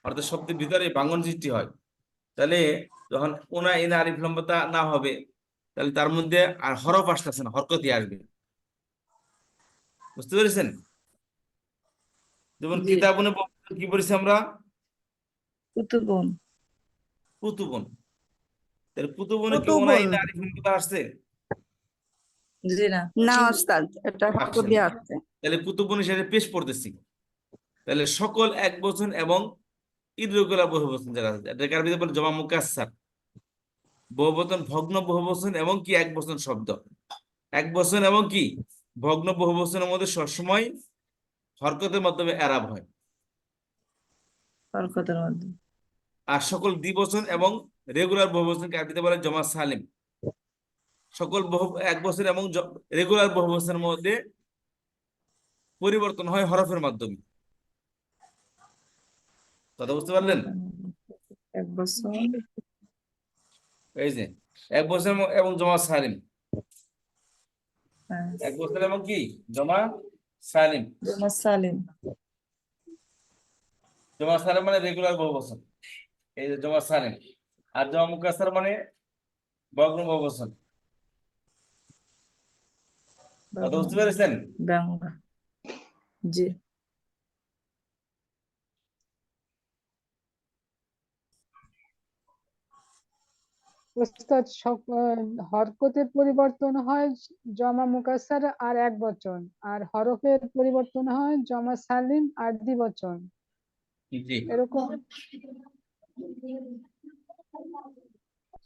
অর্থাৎ শব্দের ভিতরে ভাঙন সৃষ্টি হয়। তাহলে যখন উনা ইনা আলিফ লম্বা না হবে, তাহলে তার মধ্যে আর হরফ আসতেছে না, হরকতই আসবে। বুঝতে পেরেছেন? যেমন কিতাবনে কি পড়েছি আমরা? কুতুবুন। কুতুবুন। তাহলে কুতুবনে কি উনা ইনা আলিফ লম্বা আসছে? জি না। না ওস্তাদ, এটা হরকত দিয়ে আসছে। তাহলে কুতুবনে সেটা পেশ পড়তেছি। তাহলে সকল এক বচন এবং ইররেগুলার বহুবচন যারা আছে, এটাকে আরবিতে বলে জমা মুকাসসার। বহুবচন, ভগ্ন বহুবচন এবং কি এক বচন শব্দ। এক বচন এবং কি ভগ্ন বহুবচনের মধ্যে সবসময় হরকতের মাধ্যমে এরাব হয়। হরকতের মাধ্যমে। আর সকল দ্বিবচন এবং রেগুলার বহুবচনকে আরবিতে বলে জমা সালিম। সকল এক বচন এবং রেগুলার বহুবচনের মধ্যে পরিবর্তন হয় হরফের মাধ্যমে। কথা বুঝতে পারলেন? এক বছর। এই যে এক বছর এবং জমা সালিম, এক বছর এবং কি জমা সালিম। জমা সালিম। জমা সালিম মানে রেগুলার বহুবচন, এই যে জমা সালিম। আর জমা মুকাসসার মানে ভগ্ন বহুবচন। কথা বুঝতে পেরেছেন? বাংলা। জি। ওস্তাদ হরকতের পরিবর্তন হয় জমা মুকাসসার আর এক বচন, আর হরফের পরিবর্তন হয় জমা সালিম আর দ্বিবচন, জি। এরকম।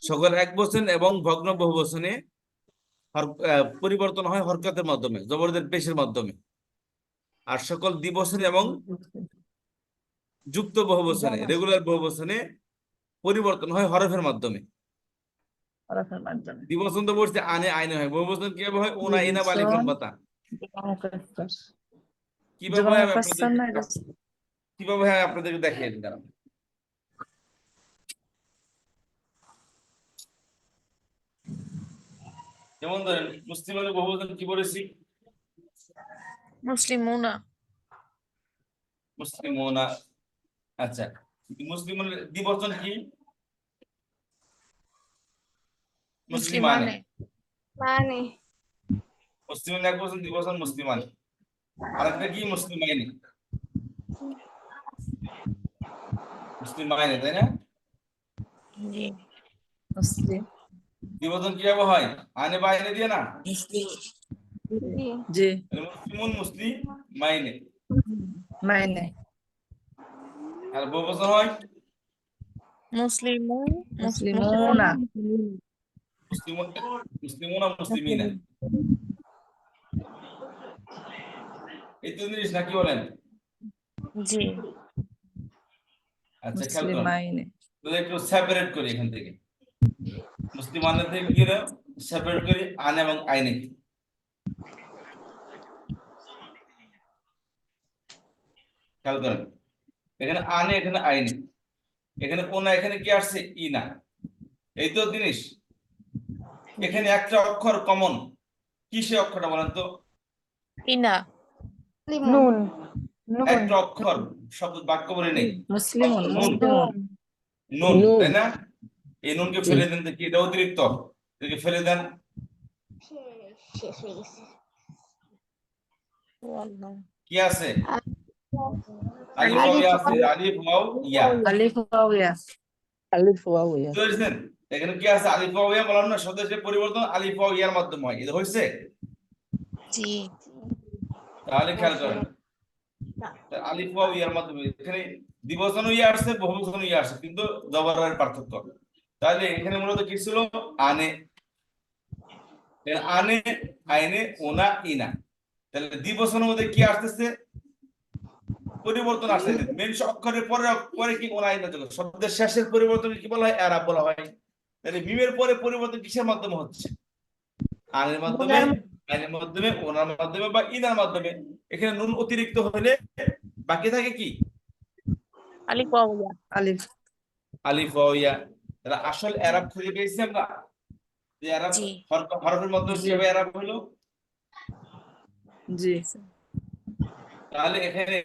সকল এক বচন এবং ভগ্ন বহুবচনে পরিবর্তন হয় হরকতের মাধ্যমে, জবরদের পেশের মাধ্যমে। আর সকল দ্বিবচন এবং যুক্ত বহুবচনে, রেগুলার বহুবচনে পরিবর্তন হয় হরফের মাধ্যমে। হরফের মাধ্যমে। দ্বিবচন তো বলছে আনে আইনে হয়, বহুবচন কিভাবে হয়? উনা ইনা বালিফ লম্বাতা। কিভাবে হয় আপনাদেরকে দেখিয়ে দিন। দাঁড়ান, যেমন ধরেন মুসলিমের বহুবচন কি বলেছি? মুসলিমুনা। মুসলিমুনা। আচ্ছা, মুসলিমের দ্বিবচন কি? মুসলিমানে। মুসলিমানে। মানে মুসলিমান এক বছর, 2 বছর মুসলিমান, আরেকটা কি মুসলিমাইনে, মুসলিমাইনে, তাই না? জি মুসলিম 2 বছর কিভাবে হয়? আইনে বা আইনে দিয়ে না, মুসলিম জি জি মুসলিমুন মুসলিম মাইনে। মাইনে আর বহু বছর হয় মুসলিমুন মুসলিমুনা মুসলিমুন মুসলিমুনা মুসলিমিনা। এই তো জিনিস নাকি বলেন? জি আচ্ছা খেয়াল করুন, মুসলিমাইনে তো একটু সেপারেট করি এখান থেকে, মুসলিমানের থেকে কি সেপারেট করি আন এবং আইনে। খেয়াল করেন, এখানে আনে, এখানে আইনে, এখানে কোনা, এখানে কি আসছে ইনা। এই তো জিনিস, এখানে একটা অক্ষর কমন, কি সে অক্ষরটা বলেন তো? ইনা নুন নুন একটা অক্ষর শব্দ বাক্য বলে নেই, মুসলিমুন নুন, মুসলিমুন নুন, তাই না? এই নুনকে ফেলে দেন দেখি, এটা অতিরিক্ত, এটাকে ফেলে দেন। শেষ হয়ে গেছে ওয়াল্লাহ কি আছে? আলিফ ওয়াও ইয়া আছে, আলিফ ওয়াও ইয়া। আলিফ ওয়াও ইয়া আলিফ ওয়াও ইয়া বুঝতে পেরেছেন? এখানে কি আছে? আলিফ ওয়াও ইয়া বললাম না, শব্দের পরিবর্তন আলিফ ওয়াও ইয়ার মাধ্যমে হয়। এটা হয়েছে? জি তাহলে খেয়াল করেন, আলিফ ওয়াও ইয়ার মাধ্যমে এখানে দ্বিবচন ইয়া আসছে, বহুবচন ইয়া আসছে, কিন্তু জবরের পার্থক্য। তাহলে এখানে মূলত কি ছিল? আনে, আনে, আইনে, ওনা, ইনা। তাহলে দ্বিবচনের মধ্যে কি আসতেছে? পরিবর্তন আসছে। মেন অক্ষরের পরে পরে কি ওনা, ইনা যোগ, শব্দের শেষের পরিবর্তন কি বলা হয়? এরাব বলা হয়। তাহলে মিমের পরে পরিবর্তন কিসের মাধ্যমে হচ্ছে? আনের মাধ্যমে, আইনের মাধ্যমে, ওনার মাধ্যমে বা ইনার মাধ্যমে। এখানে নুন অতিরিক্ত হলে বাকি থাকে কি? আলিফ ওয়াও ইয়া আলিফ আলিফ ওয়াও ইয়া। তাহলে আসল এরাব খুঁজে পেয়েছি আমরা, যে এরাব জি হরফের মাধ্যমে কিভাবে এরাব হলো। জি তাহলে এখানে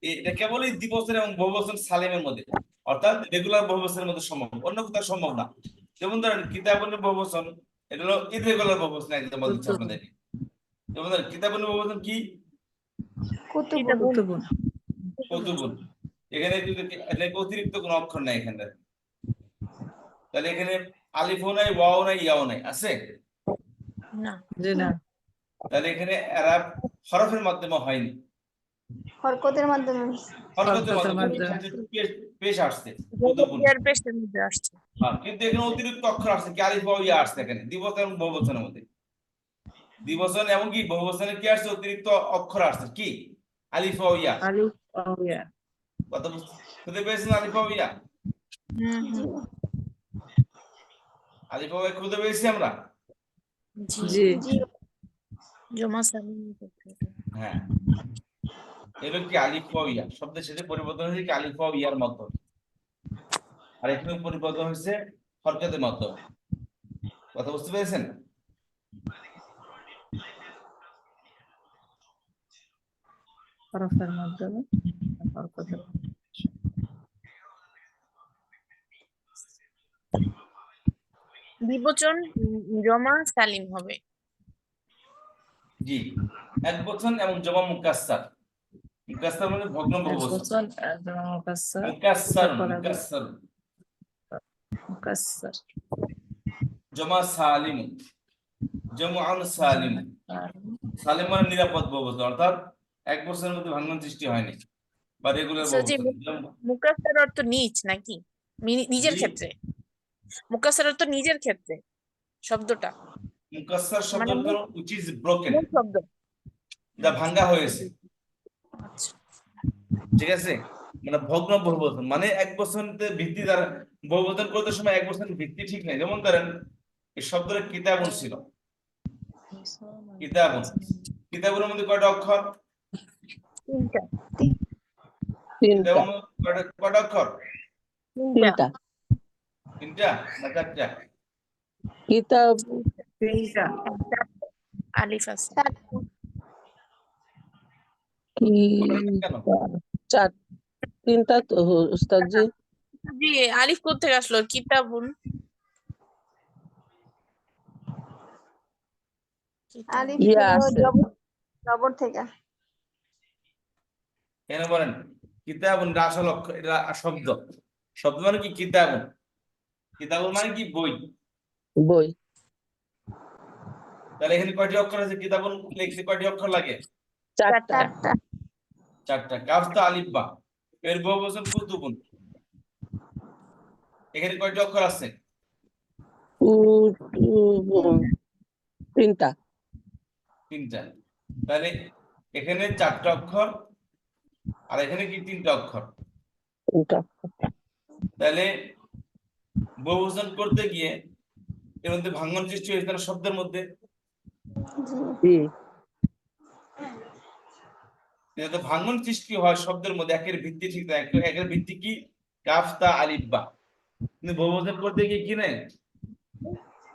এটা কেবলই দ্বিবচন এবং বহুবচন সালিমের মধ্যে, অর্থাৎ রেগুলার বহুবচনের মধ্যে সম্ভব, অন্য কোথাও সম্ভব না। যেমন ধরেন কিতাবুনের বহুবচন, এটা হলো ইররেগুলার বহুবচন, একদম বলছি আপনাদেরকে। যেমন ধরেন কিতাবুনের বহুবচন কি? কুতুবুন কুতুবুন। এখানে যদি এটাকে অতিরিক্ত কোনো অক্ষর নাই এখানে, তাহলে এখানে আলিফও নাই, ওয়াও নাই, ইয়াও নাই, আছে? না জি না তাহলে এখানে এরাব হরফের মাধ্যমে হয়নি, হরকতের মাধ্যমে হরকতের হরকতের মাধ্যমে মাধ্যমে। পেশ আসছে কুতুবুন। ইয়ার পেশের মধ্যে আসছে কিন্তু এখানে অতিরিক্ত অক্ষর আসছে, কি আলিফ ওয়াও ইয়া আসছে এখানে দ্বিবচন এবং বহুবচনের মধ্যে। দ্বিবচন এবং কি বহুবচনে কি আসছে? অতিরিক্ত অক্ষর আসছে, কি? আলিফ ওয়াও ইয়া। আলিফ ওয়াও ইয়া কথা বুঝতে পেরেছেন? আলিফ ওয়াও ইয়া, হুম হুম আলিফ ওয়াও ইয়া খুঁজে পেয়েছি আমরা। জি জি জমা সালিম হ্যাঁ, এগুলো কি আলিফ ওয়াও ইয়া, শব্দের শেষে পরিবর্তন হয়েছে কি আলিফ ওয়াও ইয়ার মাধ্যমে, আর এখানে পরিবর্তন হয়েছে হরকতের মাধ্যমে। কথা বুঝতে পেরেছেন? হরফের মাধ্যমে হরকতের দ্বিবচন জমা সালিম হবে জি, এক বচন এবং জমা মুকাসসার। মুকাসসার মানে ভগ্ন বহুবচন, বচন জমা মুকাসসার মুকাসসার, তারপরে মুকাসসার। মুকাসসার জমা সালিম, জমআন সালিম। সালিম মানে নিরাপদ বহুবচন, অর্থাৎ এক বছরের মধ্যে ভাঙন সৃষ্টি হয়নি, বা রেগুলার সো জি বহুবচন। মুকাসসার অর্থ নিচ নাকি নিজের জি। ক্ষেত্রে মুকাসসার অর্থ নিজের ক্ষেত্রে শব্দটা মুকাসসার শব্দ মানে হলো which is broken, মূল শব্দ যা ভাঙা হয়েছে, আচ্ছা ঠিক আছে? মানে ভগ্ন বহুবচন মানে এক বছরের ভিত্তি দ্বারা বহুবচন করতে সময় এক বছরের ভিত্তি ঠিক নাই। যেমন ধরেন এই শব্দের কিতাবুন ছিল, কিতাবুন, কিতাবুনের মধ্যে কয়টা অক্ষর? তিনটা কিতাবুন কয়টা অক্ষর? তিনটা তিনটা না চারটা? কিতাব তিনটা আলিফ আছে কেন? চার তিনটা তো উস্তাদ জি জি আলিফ কোথেকে আসলো কিতাবুন আলিফ ইয়া হলো আছে জবর থেকে। কেন বলেন কিতাবুন এটা আসল এটা শব্দ, শব্দ মানে কি কিতাবুন, কিতাবুন মানে কি বই। বই তাহলে এখানে কয়টি অক্ষর আছে, কিতাবুন লিখতে কয়টি অক্ষর লাগে? চারটা চারটা। চারটা। কাফ তা আলিফ বা এর বহুবচন কুতুবুন, এখানে কয়টি অক্ষর আছে? তিনটা তিনটা। তাহলে এখানে চারটা অক্ষর আর এখানে কি তিনটা অক্ষর। তিনটা তাহলে বহুবচন করতে গিয়ে এর মধ্যে ভাঙন সৃষ্টি হয়েছে না শব্দের মধ্যে। জি যাতে ভাঙন সৃষ্টি হয় শব্দের মধ্যে, একের ভিত্তি ঠিক না, একের ভিত্তি কি? কাফ তা আলিফ বা। কিন্তু বহুবচন করতে গিয়ে কি নাই?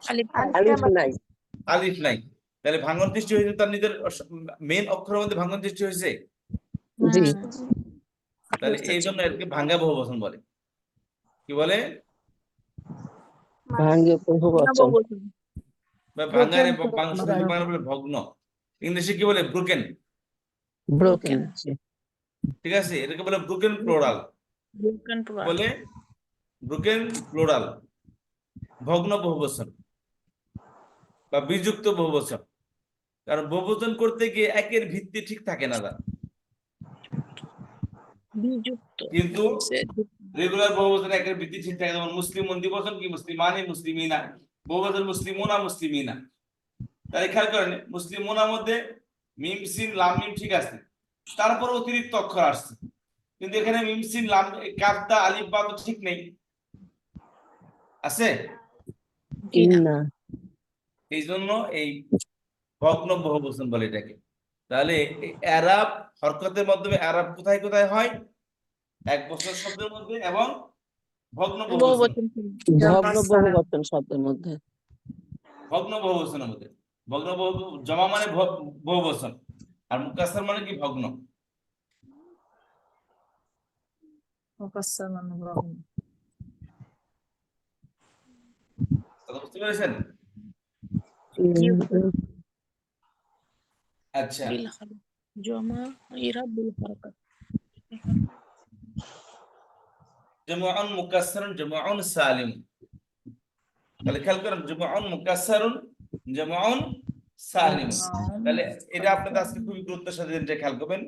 আলিফ নাই আলিফ নাই। তাহলে ভাঙন সৃষ্টি হয়েছে তার নিজের মেইন অক্ষরের মধ্যে ভাঙন সৃষ্টি হয়েছে। জি তাহলে এই জন্য এরকে ভাঙ্গা বহুবচন বলে। কি বলে? ভাঙ্গে বহুবচন বা ভাঙ্গারে শুদ্ধ বাংলা বলে ভগ্ন। ইংলিশে কি বলে? ব্রোকেন। ব্রোকেন ঠিক আছে, এটাকে বলে ব্রোকেন প্লোরাল। বলে ব্রোকেন প্লোরাল, ভগ্ন বহুবচন বা বিযুক্ত বহুবচন। কারণ বহুবচন করতে গিয়ে একের ভিত্তি ঠিক থাকে না তার। কিন্তু রেগুলার বহুবচন একের ভিত্তি ঠিক থাকে, যেমন মুসলিমুন দ্বিবচন কি? মুসলিমানি মুসলিমিনা। বহুবচন মুসলিমুনা মুসলিমিনা। তাই খেয়াল করেন মুসলিমুনার মধ্যে মিম সিন লাম মিম ঠিক আছে, তারপর অতিরিক্ত অক্ষর আসছে, কিন্তু এখানে মিম সিন লাম কাফ দা আলিফ বা তো ঠিক নেই, আছে না এই জন্য এই ভগ্ন বহুবচন বলে এটাকে। তাহলে এরাব হরকতের মাধ্যমে এরাব কোথায় কোথায় হয়? এক বছর শব্দের মধ্যে এবং ভগ্ন বহুবচন। ভগ্ন বহুবচন শব্দের মধ্যে ভগ্ন বহুবচনের মধ্যে। ভগ্ন জমা মানে বহুবচন আর মুকাসসার মানে কি? ভগ্ন। কথা বুঝতে পেরেছেন? আচ্ছা জামউন মুকাসসারুন জামউন সালিম। তাহলে খেয়াল করেন জামউন মুকাসসারুন জামউন সালিম। তাহলে এটা আপনাদের আজকে খুবই গুরুত্বের সাথে এটা খেয়াল করবেন।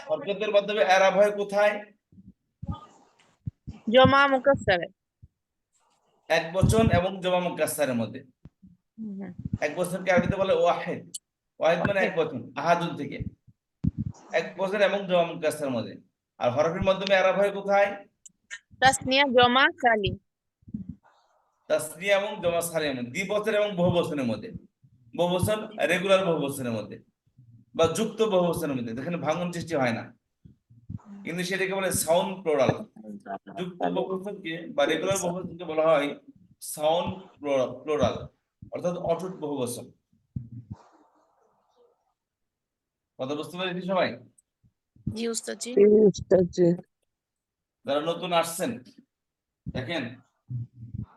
হরকতের মাধ্যমে এরাব হয় কোথায়? জমা মুকাসসারে, এক বচন এবং জমা মুকাসসারের মধ্যে। এক বচনকে আরবিতে বলে ওয়াহিদ। ওয়াহিদ মানে এক বচন, আহাদুন থেকে। এক বচন এবং জমা মুকাসসারের মধ্যে। আর হরফের মাধ্যমে এরাব হয় কোথায়? তাসনিয়া জমা সালিম। তাসনিয়া এবং জমা সালিম, দ্বিবচন এবং বহুবচনের মধ্যে। বহুবচন রেগুলার বহুবচনের মধ্যে বা যুক্ত বহুবচনের মধ্যে, যেখানে ভাঙন সৃষ্টি হয় না, কিন্তু সেটাকে বলে সাউন্ড প্লুরাল। যুক্ত বহুবচনকে বা রেগুলার বহুবচনকে বলা হয় সাউন্ড প্লুরাল, অর্থাৎ অটুট বহুবচন। কথা বুঝতে পেরেছি সবাই? জি উস্তাদ জি। যারা নতুন আসছেন দেখেন,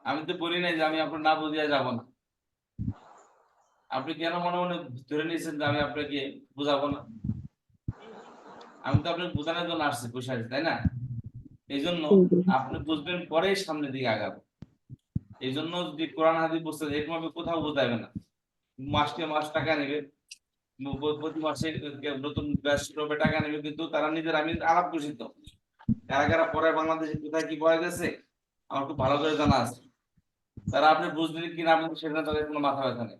আমি তো বলি নাই যে আমি আপনার না বুঝিয়ে যাব না। আপনি কেন মনে মনে ধরে নিয়েছেন যে আমি আপনাকে বুঝাবো না? আমি তো আপনাকে বোঝানোর জন্য আসছি, বসে আছি, তাই না? এই জন্য আপনি বুঝবেন পরেই সামনের দিকে আগাবো। এই জন্য যদি কোরআন হাদিস বুঝতে এরকম ভাবে কোথাও বোঝাবে না। মাসকে মাস টাকা নেবে, প্রতি মাসে নতুন ব্যাচ হবে টাকা নেবে, কিন্তু তারা নিজের আমি আলাপ ঘোষিত কারা কারা পরে বাংলাদেশে কোথায় কি বয়ে গেছে আমার খুব ভালো করে জানা আছে। তারা আপনি বুঝলেন কিনা আপনি সেটা তাদের কোনো মাথা ব্যথা নেই।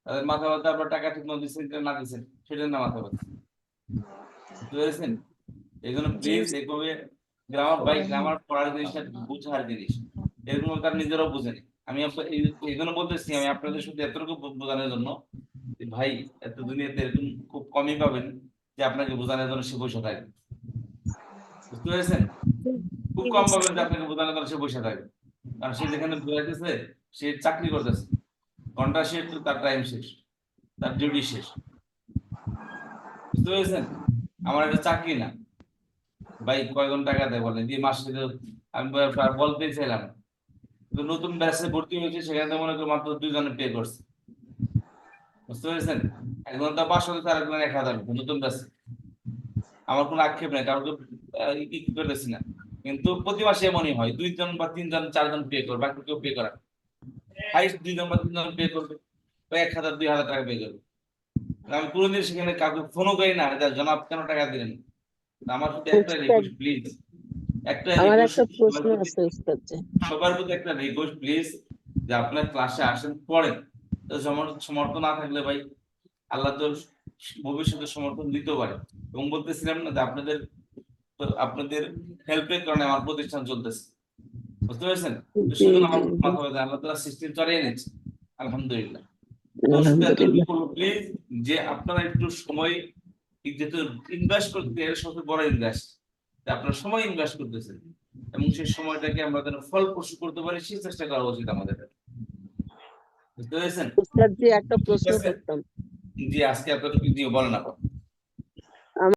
তাদের মাথা ব্যথা আপনার টাকা ঠিক মতো দিচ্ছেন না দিচ্ছেন সেটা না মাথা ব্যথা। বুঝতে পেরেছেন? এই জন্য প্লিজ এইভাবে গ্রামার বাই গ্রামার পড়ার জিনিসটা বুঝার জিনিস, এরকম তারা নিজেরাও বুঝেনি। আমি এই জন্য বলতেছি, আমি আপনাদের শুধু এতটুকু বোঝানোর জন্য ভাই এত দুনিয়াতে এরকম খুব কমই পাবেন যে আপনাকে বোঝানোর জন্য সে বসে থাকবে। বুঝতে পেরেছেন? খুব কম পাবেন যে আপনাকে বোঝানোর জন্য সে বসে থাকবে, কারণ সে যেখানে বোঝাইতেছে সে চাকরি করতেছে, ঘন্টা শেষ তো তার টাইম শেষ, তার ডিউটি শেষ। বুঝতে পেরেছেন? আমার এটা চাকরি না ভাই, কয়জন টাকা দেয় বলেন দিয়ে মাসে আমি বলতেই চাইলাম, নতুন ব্যাচে ভর্তি হয়েছে সেখানে মনে করি মাত্র 2 জনে পে করছে। বুঝতে পেরেছেন? একজন তো 500 দিচ্ছে, আরেকজন 1000 দিচ্ছে, নতুন ব্যাচ। আমার কোনো আক্ষেপ নেই, কারণ কি করতেছি না, কিন্তু প্রতি মাসে এমনই হয় 2 জন বা 3 জন 4 জন পে করবে, বাকি কেউ পে করে না। হাইস্ট 2 জন বা 3 জন পে করবে, 1000 2000 টাকা পে করবে। আমি কোনোদিন সেখানে কাউকে ফোনও করি না যে জনাব কেন টাকা দিলেন। আমার শুধু একটা উস্তাদ, রিকোয়েস্ট প্লিজ, একটা আমার রিকোয়েস্ট একটা প্রশ্ন আছে উস্তাদ জি। সবার প্রতি একটা রিকোয়েস্ট প্লিজ, যে আপনার ক্লাসে আসেন পড়েন। তো সমর্থন না থাকলে ভাই আল্লাহ তো ভবিষ্যতে সমর্থন দিতেও পারে। এবং বলতেছিলাম না যে আপনাদের হেল্পের কারণে আমার প্রতিষ্ঠান চলতেছে, বুঝতে পেরেছেন? তো জি সেজন্য জি আমার জি, মাথা ব্যথা, আল্লাহ তাআলা সিস্টেম চালিয়ে নিচ্ছে, আলহামদুলিল্লাহ। তো শুধু এতটুকু আলহামদুলিল্লাহ। বলবো প্লিজ, যে আপনারা একটু সময় যেহেতু ইনভেস্ট করতে, এর সবচেয়ে বড় ইনভেস্ট, আপনারা সময় ইনভেস্ট করতেছেন, এবং সেই সময়টাকে আমরা যেন ফলপ্রসূ করতে পারি সেই চেষ্টা করা উচিত আমাদের, বুঝতে পেরেছেন? উস্তাদ জি একটা ঠিক প্রশ্ন আছে, করতাম। জি আজকে আপনাদের কি বলেন আপা।